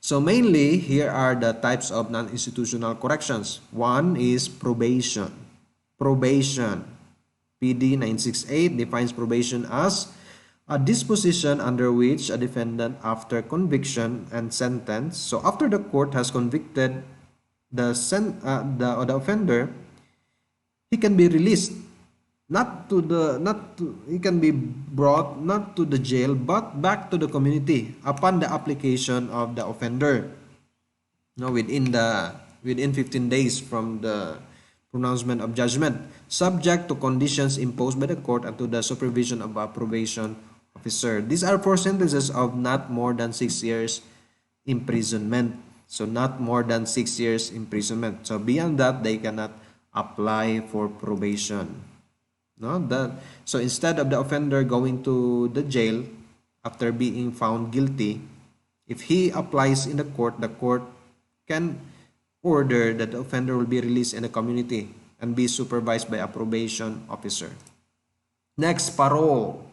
So mainly, here are the types of non-institutional corrections. One is probation. Probation. PD 968 defines probation as a disposition under which a defendant, after conviction and sentence, so after the court has convicted the offender, he can be released. He can be brought not to the jail but back to the community upon the application of the offender. Within 15 days from the pronouncement of judgment, subject to conditions imposed by the court and to the supervision of a probation officer. These are for sentences of not more than 6 years imprisonment. So not more than 6 years imprisonment. So beyond that, they cannot apply for probation. So instead of the offender going to the jail after being found guilty, if he applies in the court can order that the offender will be released in the community and be supervised by a probation officer. Next, parole.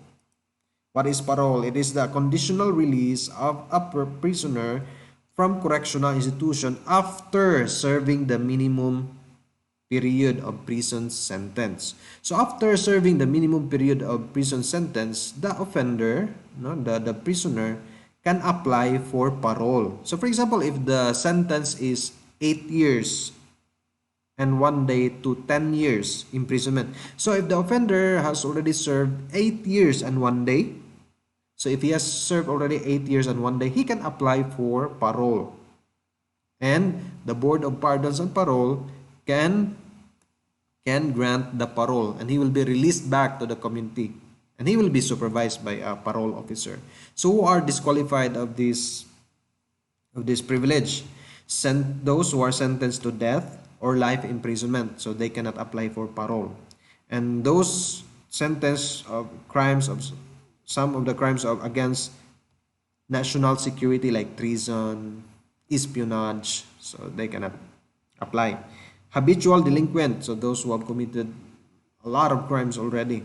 What is parole? It is the conditional release of a prisoner from correctional institution after serving the minimum period of prison sentence. So after serving the minimum period of prison sentence, the offender, the prisoner, can apply for parole. So for example, if the sentence is 8 years and 1 day to 10 years imprisonment. So if the offender has already served 8 years and 1 day, so if he has served already 8 years and 1 day, he can apply for parole. And the Board of Pardons and Parole can grant the parole, and he will be released back to the community, and he will be supervised by a parole officer. So who are disqualified of this privilege? Those who are sentenced to death or life imprisonment, so they cannot apply for parole. And those sentenced of crimes of some of the crimes against national security like treason, espionage, so they cannot apply. Habitual delinquent, so those who have committed a lot of crimes already.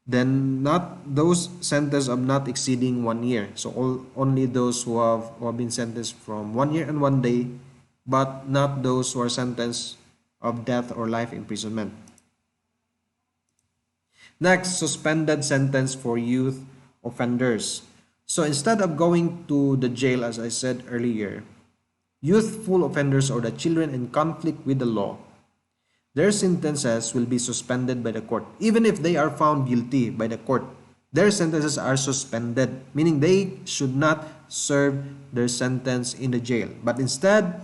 Then not those sentenced of not exceeding 1 year. So only those who have been sentenced from 1 year and 1 day, but not those who are sentenced of death or life imprisonment. Next, suspended sentence for youth offenders. So instead of going to the jail, as I said earlier, youthful offenders or the children in conflict with the law, their sentences will be suspended by the court. Even if they are found guilty by the court, their sentences are suspended, meaning they should not serve their sentence in the jail. But instead,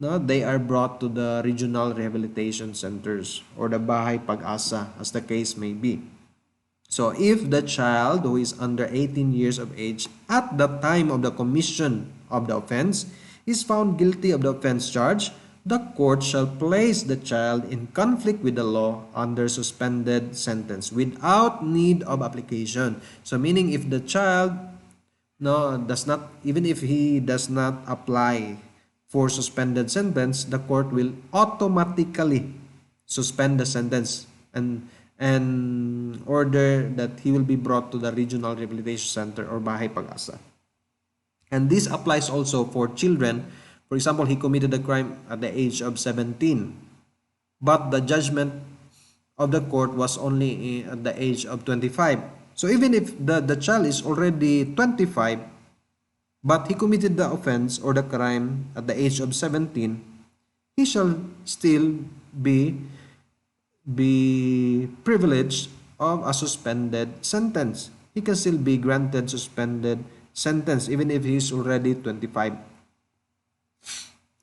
they are brought to the regional rehabilitation centers or the Bahay Pag-asa, as the case may be. So if the child who is under 18 years of age at the time of the commission of the offense is found guilty of the offense charge, the court shall place the child in conflict with the law under suspended sentence without need of application. So meaning if the child does not, even if he does not apply for suspended sentence, the court will automatically suspend the sentence and order that he will be brought to the regional rehabilitation center or Bahay Pag-asa. And this applies also for children. For example, he committed the crime at the age of 17, but the judgment of the court was only at the age of 25. So even if the child is already 25, but he committed the offense or the crime at the age of 17, he shall still be privileged of a suspended sentence. He can still be granted suspended sentence even if he is already 25.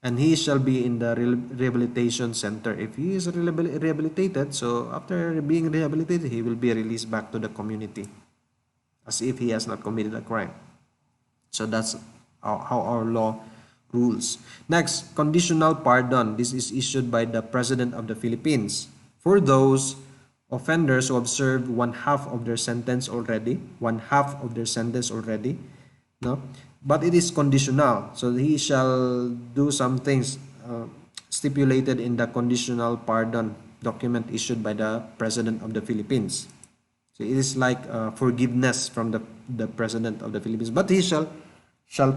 And he shall be in the rehabilitation center. If he is rehabilitated, so after being rehabilitated, he will be released back to the community as if he has not committed a crime. So that's how our law rules. Next, conditional pardon. This is issued by the President of the Philippines for those offenders who have served one half of their sentence already, no? But it is conditional. So he shall do some things stipulated in the conditional pardon document issued by the President of the Philippines. So it is like forgiveness from the President of the Philippines. But he shall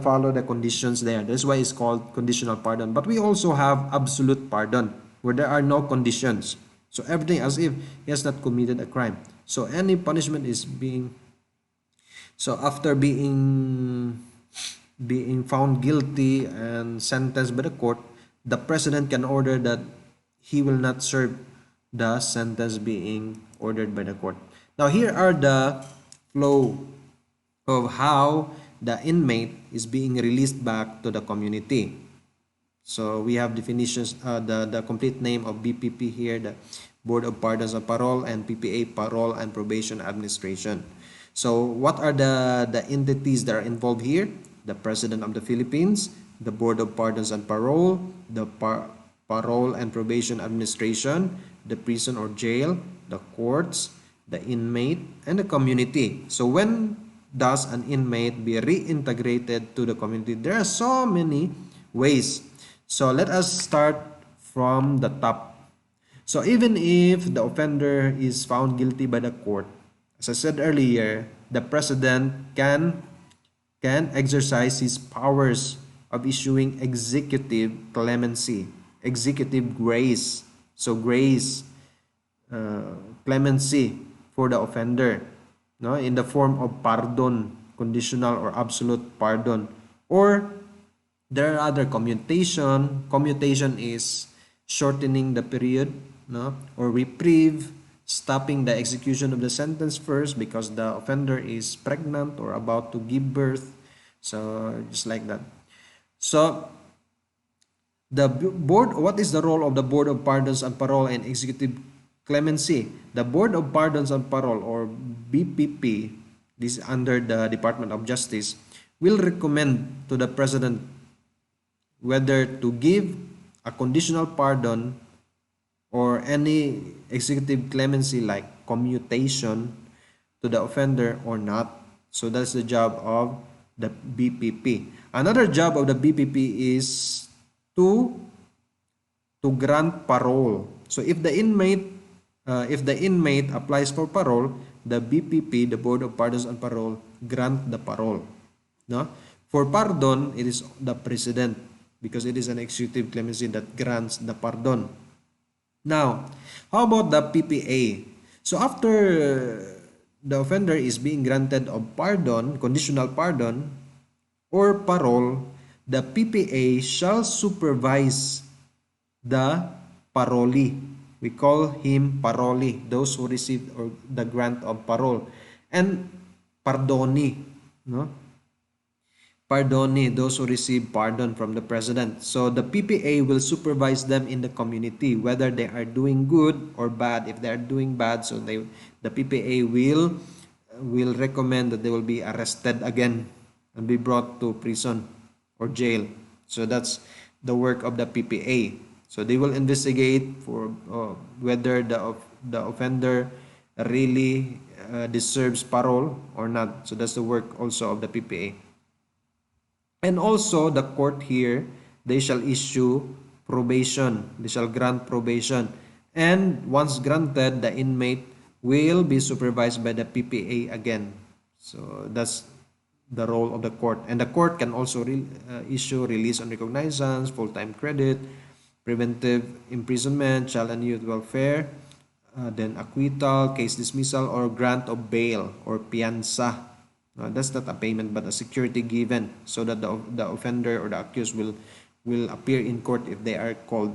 follow the conditions there. That's why it's called conditional pardon. But we also have absolute pardon, where there are no conditions. So everything as if he has not committed a crime. So any punishment is being... So after being found guilty and sentenced by the court, the President can order that he will not serve the sentence being ordered by the court. Now here are the flow of how the inmate is being released back to the community. So we have definitions, the complete name of BPP here, the Board of Pardons and Parole, and PPA, Parole and Probation Administration. So what are the entities that are involved here? The President of the Philippines, the Board of Pardons and Parole, the Parole and Probation Administration, the prison or jail, the courts, the inmate, and the community. So when does an inmate be reintegrated to the community? There are so many ways. So let us start from the top. So even if the offender is found guilty by the court, as I said earlier, the President can exercise his powers of issuing executive clemency, executive grace. So grace, clemency for the offender, no, in the form of pardon, conditional or absolute pardon. Or there are other commutation. Commutation is shortening the period, no, or reprieve, stopping the execution of the sentence first because the offender is pregnant or about to give birth. So just like that. So the board, what is the role of the Board of Pardons and Parole and Executive Clemency? The Board of Pardons and Parole, or BPP, this is under the Department of Justice, will recommend to the President whether to give a conditional pardon or any executive clemency like commutation to the offender or not. So that's the job of the BPP. Another job of the BPP is to grant parole. So if the inmate applies for parole, the BPP, the Board of Pardons and Parole, grant the parole. No? For pardon, it is the President because it is an executive clemency that grants the pardon. Now, how about the PPA? So after the offender is being granted of pardon, conditional pardon, or parole, the PPA shall supervise the parolee. We call him parolee, those who receive or the grant of parole, and pardonee, no? pardonee, those who receive pardon from the president. So the PPA will supervise them in the community, whether they are doing good or bad. If they are doing bad, so the PPA will recommend that they will be arrested again and be brought to prison or jail. So that's the work of the PPA. So they will investigate for whether the offender really deserves parole or not. So that's the work also of the PPA. And also the court here, they shall issue probation. They shall grant probation. And once granted, the inmate will be supervised by the PPA again. So that's the role of the court. And the court can also issue release on recognizance, full-time credit, preventive imprisonment, child and youth welfare, then acquittal, case dismissal, or grant of bail or pianza. That's not a payment but a security given so that the offender or the accused will appear in court if they are called.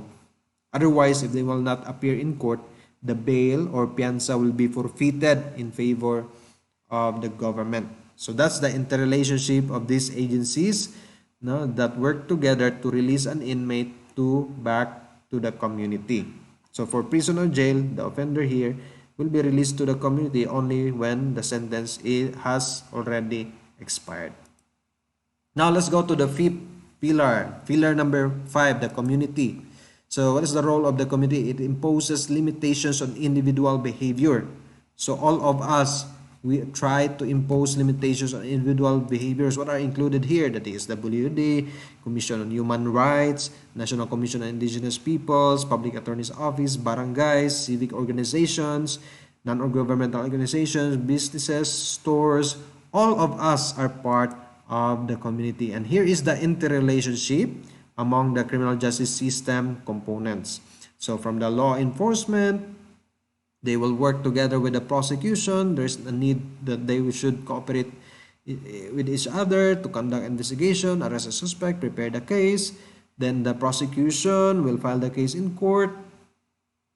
Otherwise, if they will not appear in court, the bail or pianza will be forfeited in favor of the government. So that's the interrelationship of these agencies, no, that work together to release an inmate back to the community. So for prison or jail, the offender here will be released to the community only when the sentence has already expired. Now let's go to the fifth pillar. Pillar number 5, the community. So what is the role of the community? It imposes limitations on individual behavior. So all of us, we try to impose limitations on individual behaviors. What are included here? That is WD, Commission on Human Rights, National Commission on Indigenous Peoples, Public Attorney's Office, barangays, civic organizations, non-governmental organizations, businesses, stores. All of us are part of the community. And here is the interrelationship among the criminal justice system components. So from the law enforcement, they will work together with the prosecution. There's a need that they should cooperate with each other to conduct investigation, arrest a suspect, prepare the case. Then the prosecution will file the case in court.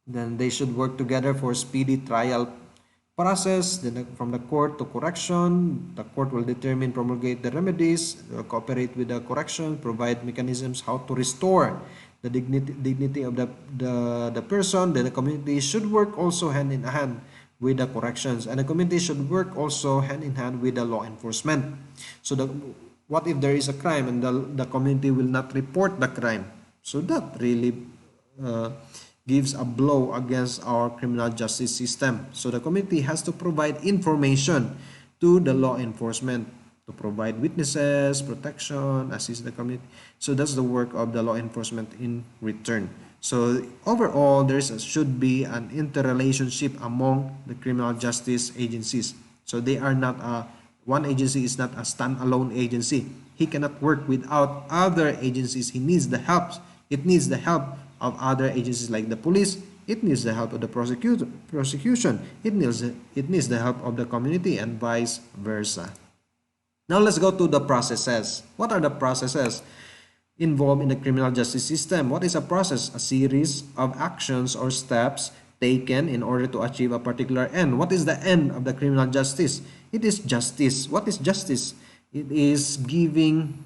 Then they should work together for speedy trial process. Then from the court to correction, the court will determine, promulgate the remedies, cooperate with the correction, provide mechanisms how to restore the dignity of the person. Then the community should work also hand in hand with the corrections, and the community should work also hand in hand with the law enforcement. So what if there is a crime and the community will not report the crime? So that really gives a blow against our criminal justice system. So the community has to provide information to the law enforcement, to provide witnesses, protection, assist the community. So that's the work of the law enforcement in return. So overall, should be an interrelationship among the criminal justice agencies. So they are not one agency is not a standalone agency. He cannot work without other agencies. He needs the help. It needs the help of other agencies like the police. It needs the help of the prosecution. It needs the help of the community and vice versa. Now let's go to the processes. What are the processes involved in the criminal justice system? What is a process? A series of actions or steps taken in order to achieve a particular end. What is the end of the criminal justice? It is justice. What is justice? It is giving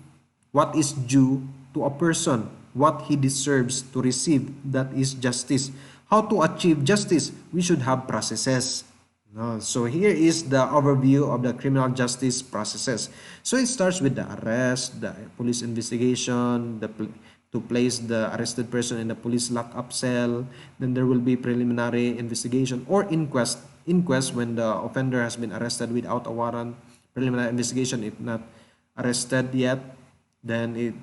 what is due to a person, what he deserves to receive. That is justice. How to achieve justice? We should have processes. So here is the overview of the criminal justice processes. So it starts with the arrest, the police investigation, to place the arrested person in the police lockup cell. Then there will be preliminary investigation or inquest. Inquest when the offender has been arrested without a warrant. Preliminary investigation if not arrested yet. Then it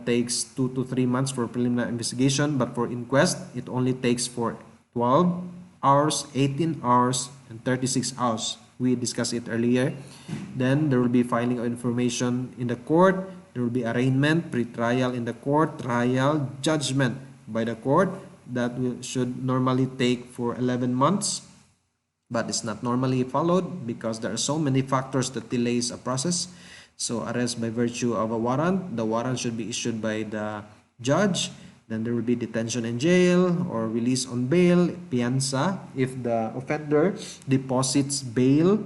takes 2 to 3 months for preliminary investigation. But for inquest, it only takes for 12 hours, 18 hours, and 36 hours. We discussed it earlier. Then there will be filing of information in the court. There will be arraignment, pre-trial in the court, trial, judgment by the court. That should normally take for 11 months. But it's not normally followed because there are so many factors that delays a process. So arrest by virtue of a warrant. The warrant should be issued by the judge. Then there will be detention in jail or release on bail, pianza. If the offender deposits bail,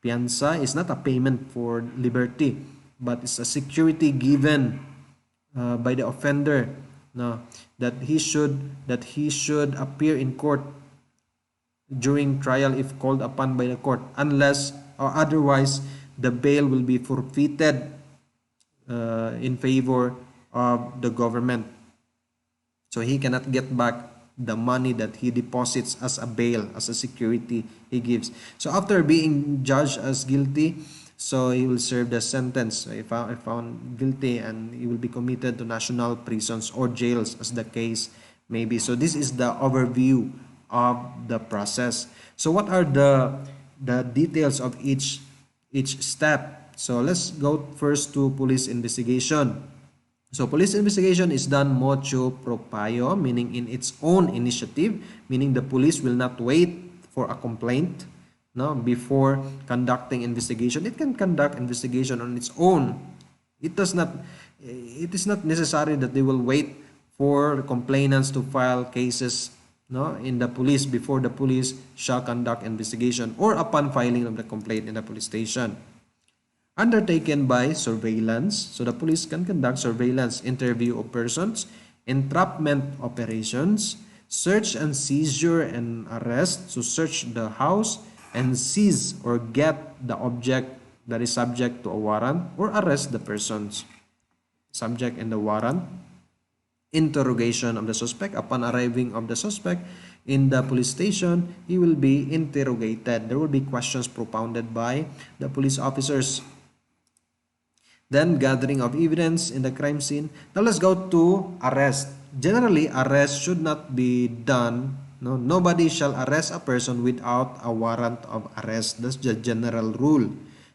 pianza is not a payment for liberty. but it's a security given by the offender, no, that he should appear in court during trial if called upon by the court, unless or otherwise the bail will be forfeited in favor of the government. So he cannot get back the money that he deposits as a bail, as a security he gives. So after being judged as guilty, so he will serve the sentence. If found guilty, and he will be committed to national prisons or jails as the case may be. So this is the overview of the process. So what are the details of each step? So let's go first to police investigation. So police investigation is done motu proprio, meaning in its own initiative, meaning the police will not wait for a complaint, no, before conducting investigation. It can conduct investigation on its own. It is not necessary that they will wait for complainants to file cases, no, in the police before the police shall conduct investigation, or upon filing of the complaint in the police station. Undertaken by surveillance. So the police can conduct surveillance, interview of persons, entrapment operations, search and seizure and arrest. So search the house and seize or get the object that is subject to a warrant, or arrest the persons subject in the warrant. Interrogation of the suspect. Upon arriving of the suspect in the police station, he will be interrogated. There will be questions propounded by the police officers. Then gathering of evidence in the crime scene. Now let's go to arrest. Generally, arrest should not be done. No, nobody shall arrest a person without a warrant of arrest. That's the general rule.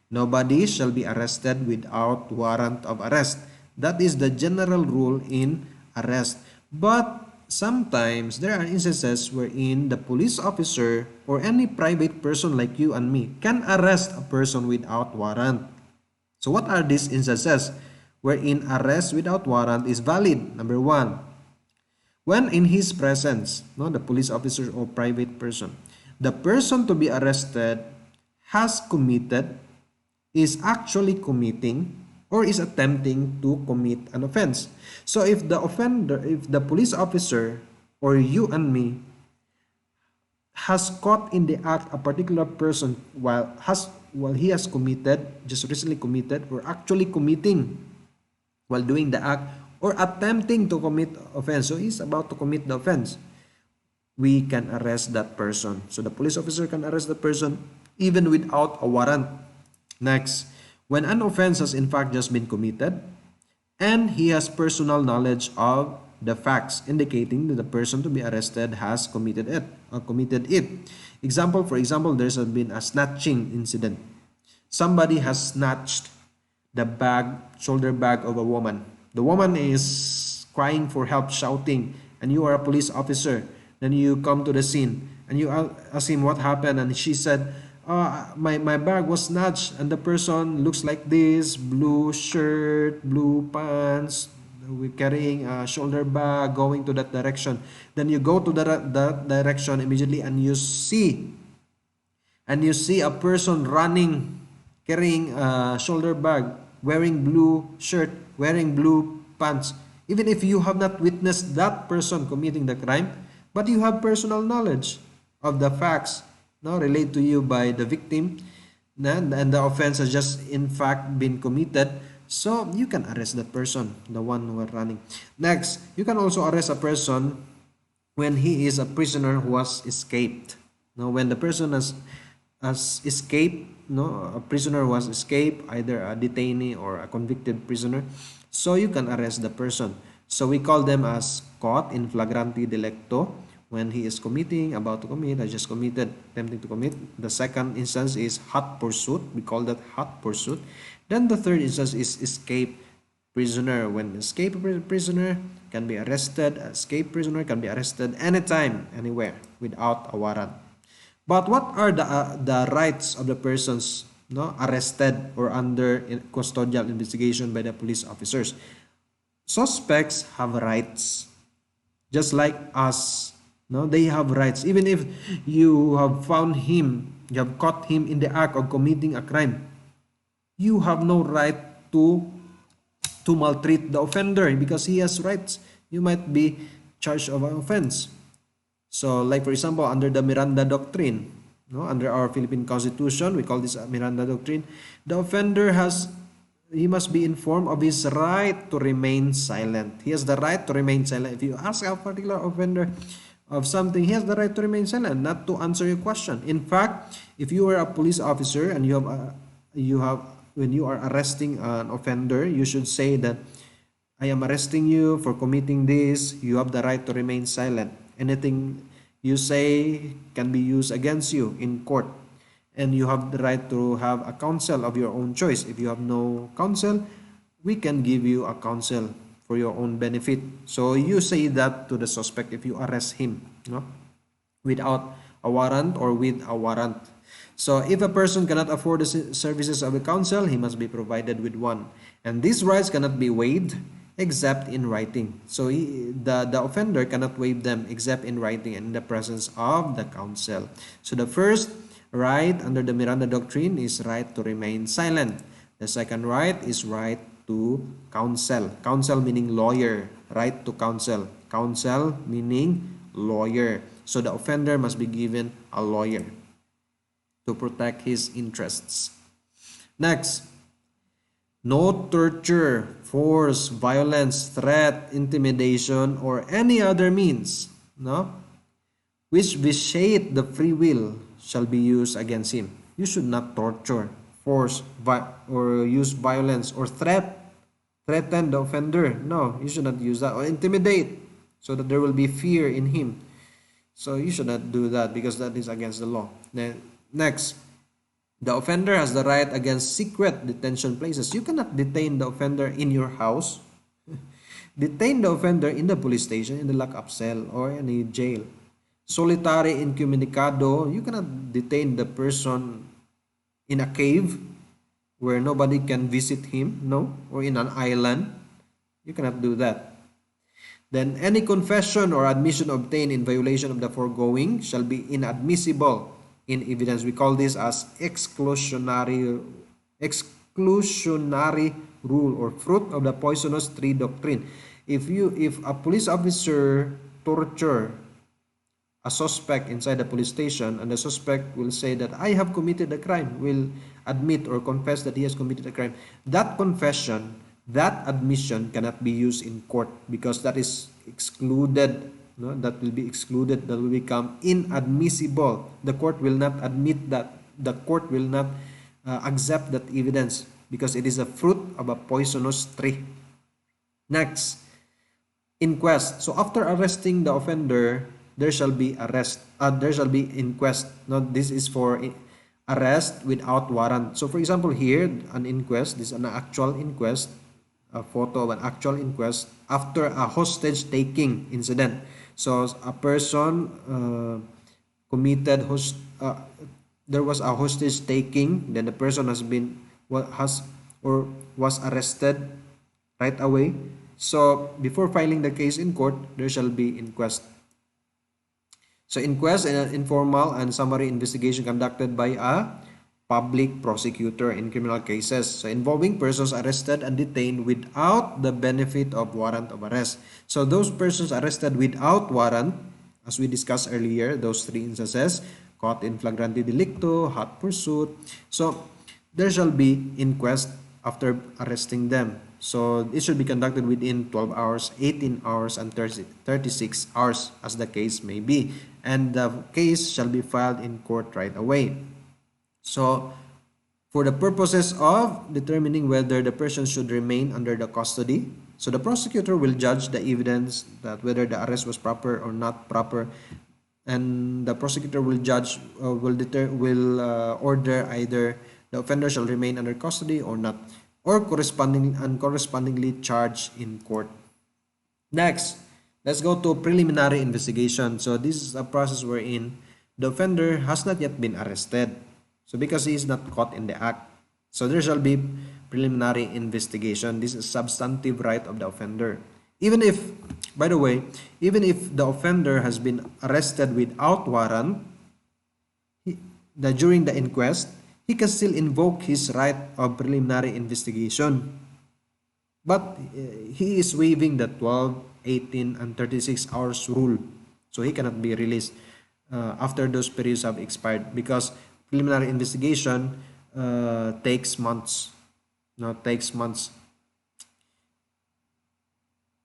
Nobody shall be arrested without warrant of arrest. That is the general rule in arrest. But sometimes there are instances wherein the police officer or any private person like you and me can arrest a person without warrant. So what are these instances wherein arrest without warrant is valid? Number one, when in his presence, no, the police officer or private person, the person to be arrested has committed, is actually committing, or is attempting to commit an offense. So if the offender, if the police officer or you and me has caught in the act a particular person while he has committed, just recently committed, or actually committing while doing the act, or attempting to commit offense, so he's about to commit the offense, we can arrest that person. So the police officer can arrest the person even without a warrant. Next, when an offense has in fact just been committed and he has personal knowledge of the facts indicating that the person to be arrested has committed it. For example, there's been a snatching incident. Somebody has snatched the shoulder bag of a woman. The woman is crying for help, shouting, and you are a police officer. Then you come to the scene and you ask him what happened, and she said, my bag was snatched, and the person looks like this, blue shirt, blue pants, carrying a shoulder bag, going to that direction. Then you go to that direction immediately, and you see a person running, carrying a shoulder bag, wearing blue shirt, wearing blue pants. Even if you have not witnessed that person committing the crime, but you have personal knowledge of the facts, no, relayed to you by the victim, and the offense has just in fact been committed, so you can arrest that person, the one who are running. Next, you can also arrest a person when he is a prisoner who has escaped. Now, when the person has escaped, no, a prisoner who has escaped, either a detainee or a convicted prisoner, so you can arrest the person. So we call them as caught in flagranti delicto. When he is about to commit, has just committed, attempting to commit. The second instance is hot pursuit. We call that hot pursuit. Then the third instance is escape prisoner. When escape prisoner can be arrested, escape prisoner can be arrested anytime, anywhere, without a warrant. But what are the rights of the persons, no, arrested or under custodial investigation by the police officers? Suspects have rights, just like us. No, they have rights. Even if you have found him, you have caught him in the act of committing a crime, you have no right to maltreat the offender because he has rights. You might be charged of an offense. So, like for example, under the Miranda Doctrine, no, under our Philippine Constitution, we call this Miranda Doctrine. The offender he must be informed of his right to remain silent. He has the right to remain silent. If you ask a particular offender of something, he has the right to remain silent, not to answer your question. In fact, if you are a police officer and when you are arresting an offender, you should say that I am arresting you for committing this. You have the right to remain silent. Anything you say can be used against you in court. And you have the right to have a counsel of your own choice. If you have no counsel, we can give you a counsel for your own benefit. So you say that to the suspect if you arrest him, no? Without a warrant or with a warrant. So if a person cannot afford the services of a counsel, he must be provided with one. And these rights cannot be waived except in writing. So the offender cannot waive them except in writing and in the presence of the counsel. So the first right under the Miranda Doctrine is right to remain silent. The second right is right to counsel. Counsel meaning lawyer. Right to counsel. Counsel meaning lawyer. So the offender must be given a lawyer to protect his interests. Next, no torture, force, violence, threat, intimidation, or any other means, no, which vitiate the free will shall be used against him. You should not torture, force, or use violence or threaten the offender. No, you should not use that, or intimidate so that there will be fear in him. So you should not do that because that is against the law. Then next, the offender has the right against secret detention places. You cannot detain the offender in your house. Detain the offender in the police station, in the lockup cell, or in a jail. Solitary incommunicado. You cannot detain the person in a cave where nobody can visit him, no? Or in an island. You cannot do that. Then any confession or admission obtained in violation of the foregoing shall be inadmissible in evidence. We call this as exclusionary rule or fruit of the poisonous tree doctrine. If a police officer torture a suspect inside the police station and the suspect will say that I have committed a crime, will admit or confess that he has committed a crime, that confession, that admission cannot be used in court because that is excluded. No, that will be excluded, that will become inadmissible. The court will not admit that. The court will not accept that evidence because it is a fruit of a poisonous tree. Next, inquest. So after arresting the offender, there shall be inquest. Now this is for arrest without warrant. So for example here, an inquest, this is an actual inquest, a photo of an actual inquest after a hostage taking incident. So a person there was a hostage taking, then the person was arrested right away. So before filing the case in court, there shall be inquest. So inquest is an informal and summary investigation conducted by a public prosecutor in criminal cases, so involving persons arrested and detained without the benefit of warrant of arrest. So those persons arrested without warrant, as we discussed earlier, those three instances, caught in flagrante delicto, hot pursuit. So there shall be inquest after arresting them. So it should be conducted within 12 hours, 18 hours, and 36 hours as the case may be. And the case shall be filed in court right away. So, for the purposes of determining whether the person should remain under the custody, so the prosecutor will judge the evidence that whether the arrest was proper or not proper, and the prosecutor will judge, order either the offender shall remain under custody or not, or correspondingly charged in court. Next, let's go to preliminary investigation. So this is a process wherein the offender has not yet been arrested. So because he is not caught in the act, so there shall be preliminary investigation. This is substantive right of the offender. Even if, by the way, even if the offender has been arrested without warrant, during the inquest, he can still invoke his right of preliminary investigation. But he is waiving the 12, 18, and 36 hours rule. So he cannot be released after those periods have expired, because preliminary investigation takes months. Takes months.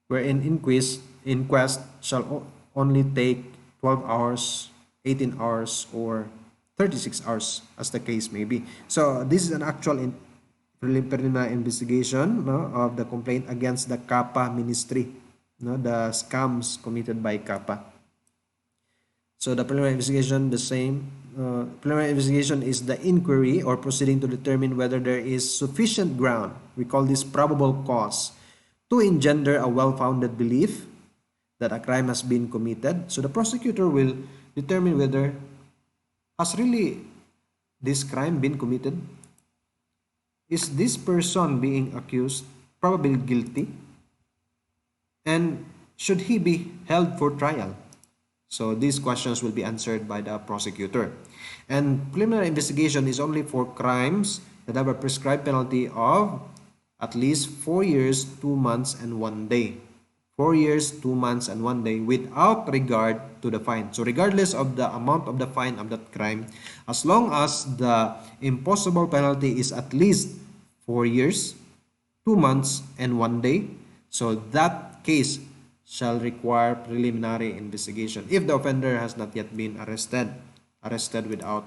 Wherein inquest shall only take 12 hours, 18 hours, or 36 hours, as the case may be. So this is an actual preliminary investigation, of the complaint against the Kappa ministry, the scams committed by Kappa. So the preliminary investigation, the same. Preliminary investigation is the inquiry or proceeding to determine whether there is sufficient ground, we call this probable cause, to engender a well-founded belief that a crime has been committed. So the prosecutor will determine whether has really this crime been committed. Is this person being accused probably guilty? And should he be held for trial? So these questions will be answered by the prosecutor. And preliminary investigation is only for crimes that have a prescribed penalty of at least 4 years, 2 months, and 1 day. 4 years, 2 months, and 1 day without regard to the fine. So regardless of the amount of the fine of that crime, as long as the imposable penalty is at least 4 years, 2 months, and 1 day, so that case shall require preliminary investigation if the offender has not yet been arrested without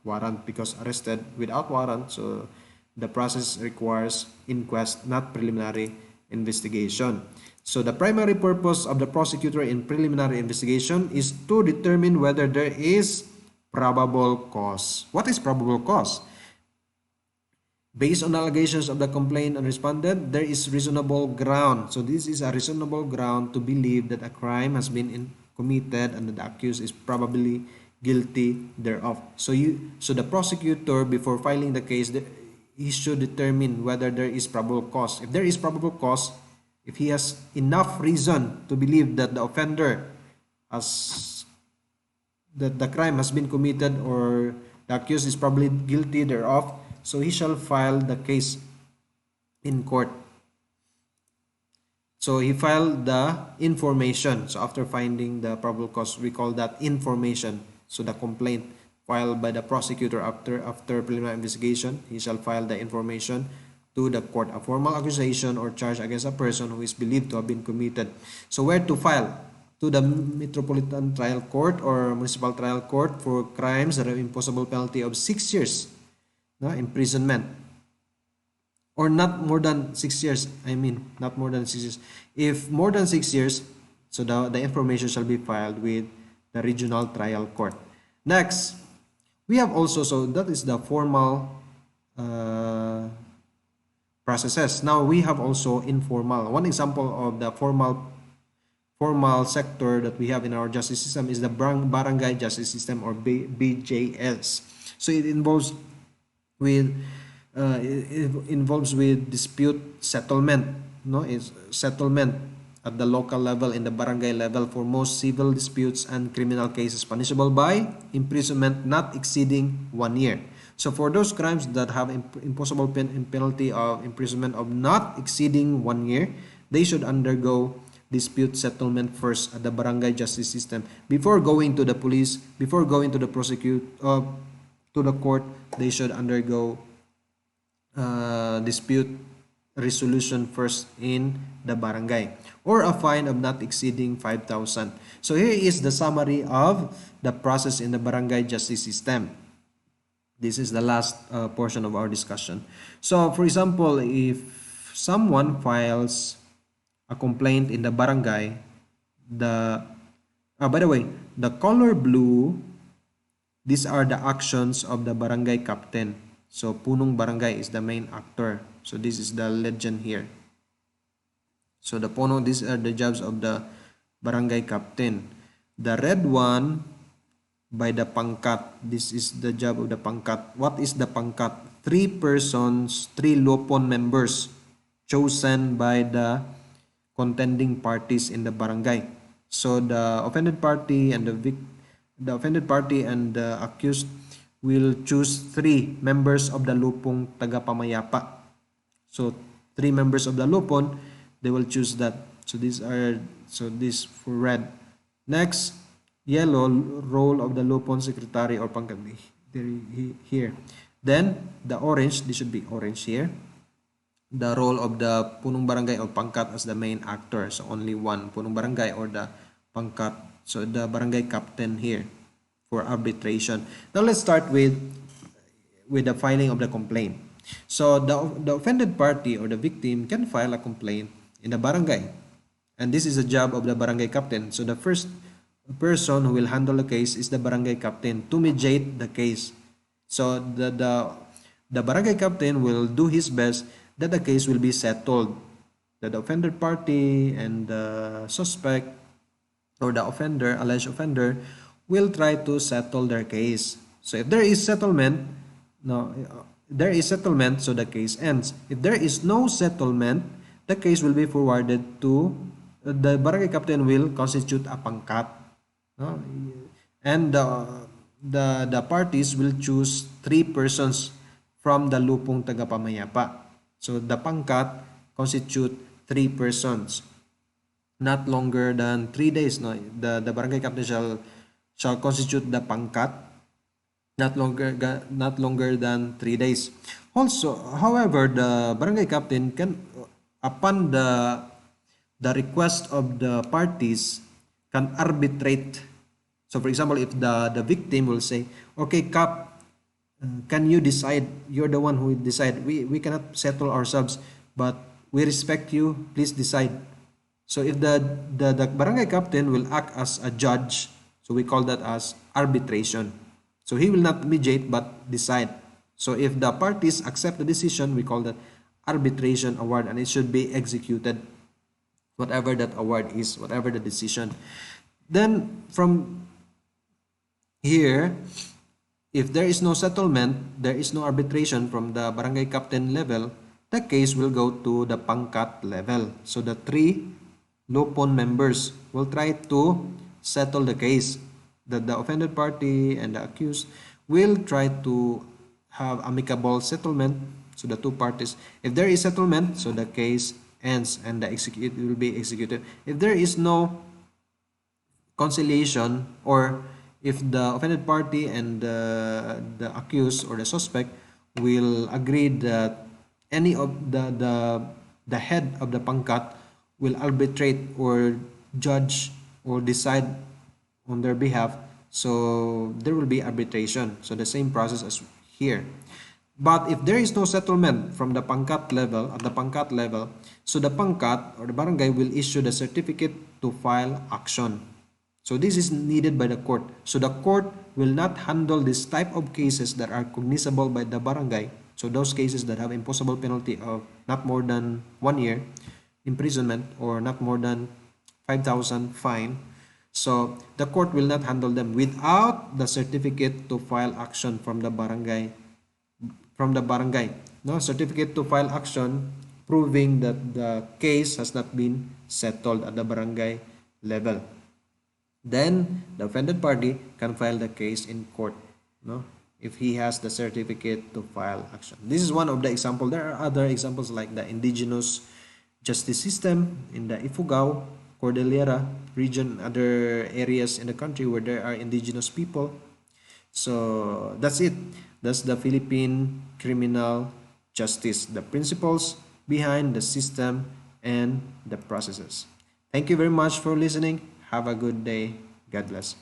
warrant, because arrested without warrant, so the process requires inquest, not preliminary investigation. So the primary purpose of the prosecutor in preliminary investigation is to determine whether there is probable cause. What is probable cause? Based on allegations of the complainant and respondent, there is reasonable ground. So this is a reasonable ground to believe that a crime has been committed and that the accused is probably guilty thereof. So the prosecutor, before filing the case, he should determine whether there is probable cause. If there is probable cause, if he has enough reason to believe that the offender that the crime has been committed or the accused is probably guilty thereof, so he shall file the case in court. So he filed the information. So after finding the probable cause, we call that information. So the complaint filed by the prosecutor after preliminary investigation, he shall file the information to the court, a formal accusation or charge against a person who is believed to have been committed. So where to file? To the Metropolitan Trial Court or Municipal Trial Court for crimes that have imposable penalty of 6 years imprisonment, or not more than 6 years. Not more than 6 years. If more than 6 years, so the information shall be filed with the Regional Trial Court. Next, we have also, so that is the formal processes. Now we have also informal. One example of the formal sector that we have in our justice system is the barangay justice system, or BJS. So it involves with dispute settlement. It's settlement at the local level, in the barangay level, for most civil disputes and criminal cases punishable by imprisonment not exceeding 1 year. So for those crimes that have imposable penalty of imprisonment of not exceeding 1 year, they should undergo dispute settlement first at the barangay justice system before going to the police, before going to the to the court. They should undergo dispute resolution first in the barangay, or a fine of not exceeding 5,000. So here is the summary of the process in the barangay justice system. This is the last portion of our discussion. So for example, if someone files a complaint in the barangay, by the way, the color blue, these are the actions of the barangay captain. So punong barangay is the main actor. So this is the legend here. So the puno, these are the jobs of the barangay captain. The red one by the pangkat, this is the job of the pangkat. What is the pangkat? 3 persons, 3 lopon members chosen by the contending parties in the barangay. So the offended party and the accused will choose 3 members of the lupong tagapamayapa. So 3 members of the lupon, they will choose that. So these are, so this for red. Next, yellow, role of the lupon secretary or pangkat here. Then the orange, this should be orange here. The role of the punong barangay or pangkat as the main actor. So only one punong barangay or the pangkat. So the barangay captain here for arbitration. Now let's start with the filing of the complaint. So the offended party or the victim can file a complaint in the barangay. And this is the job of the barangay captain. So the first person who will handle the case is the barangay captain to mediate the case. So the barangay captain will do his best that the case will be settled. That the offended party and the suspect or the offender, alleged offender, will try to settle their case. So if there is settlement, there is settlement, so the case ends. If there is no settlement, the case will be forwarded to the barangay captain will constitute a pangkat. And the parties will choose 3 persons from the lupong tagapamayapa. So the pangkat constitute 3 persons, not longer than 3 days. No, the barangay captain shall constitute the pangkat not longer than 3 days. Also, however, the barangay captain can, upon the request of the parties, can arbitrate. So for example, if the victim will say, okay, Cap, can you decide? You're the one who decide. We cannot settle ourselves, but we respect you. Please decide. So if the barangay captain will act as a judge, so we call that as arbitration. So he will not mediate but decide. So if the parties accept the decision, we call that arbitration award, and it should be executed, whatever that award is, whatever the decision. Then from here, if there is no settlement, there is no arbitration from the barangay captain level, the case will go to the pangkat level. So the 3 lupon members will try to settle the case. The offended party and the accused will try to have amicable settlement. So the 2 parties, if there is settlement, so the case ends and it will be executed. If there is no conciliation, or if the offended party and the accused or the suspect will agree that any of the head of the pangkat will arbitrate or judge or decide on their behalf, so there will be arbitration. So the same process as here. But if there is no settlement from the pangkat level, at the pangkat level, so the pangkat or the barangay will issue the certificate to file action. So this is needed by the court. So the court will not handle this type of cases that are cognizable by the barangay. So those cases that have imposable penalty of not more than 1 year imprisonment or not more than 5,000 fine. So the court will not handle them without the certificate to file action from the barangay. No certificate to file action proving that the case has not been settled at the barangay level. Then the offended party can file the case in court, no, if he has the certificate to file action. This is one of the examples. There are other examples like the indigenous justice system in the Ifugao, Cordillera region, other areas in the country where there are indigenous people. So that's it. That's the Philippine criminal justice, the principles behind the system and the processes. Thank you very much for listening. Have a good day. God bless.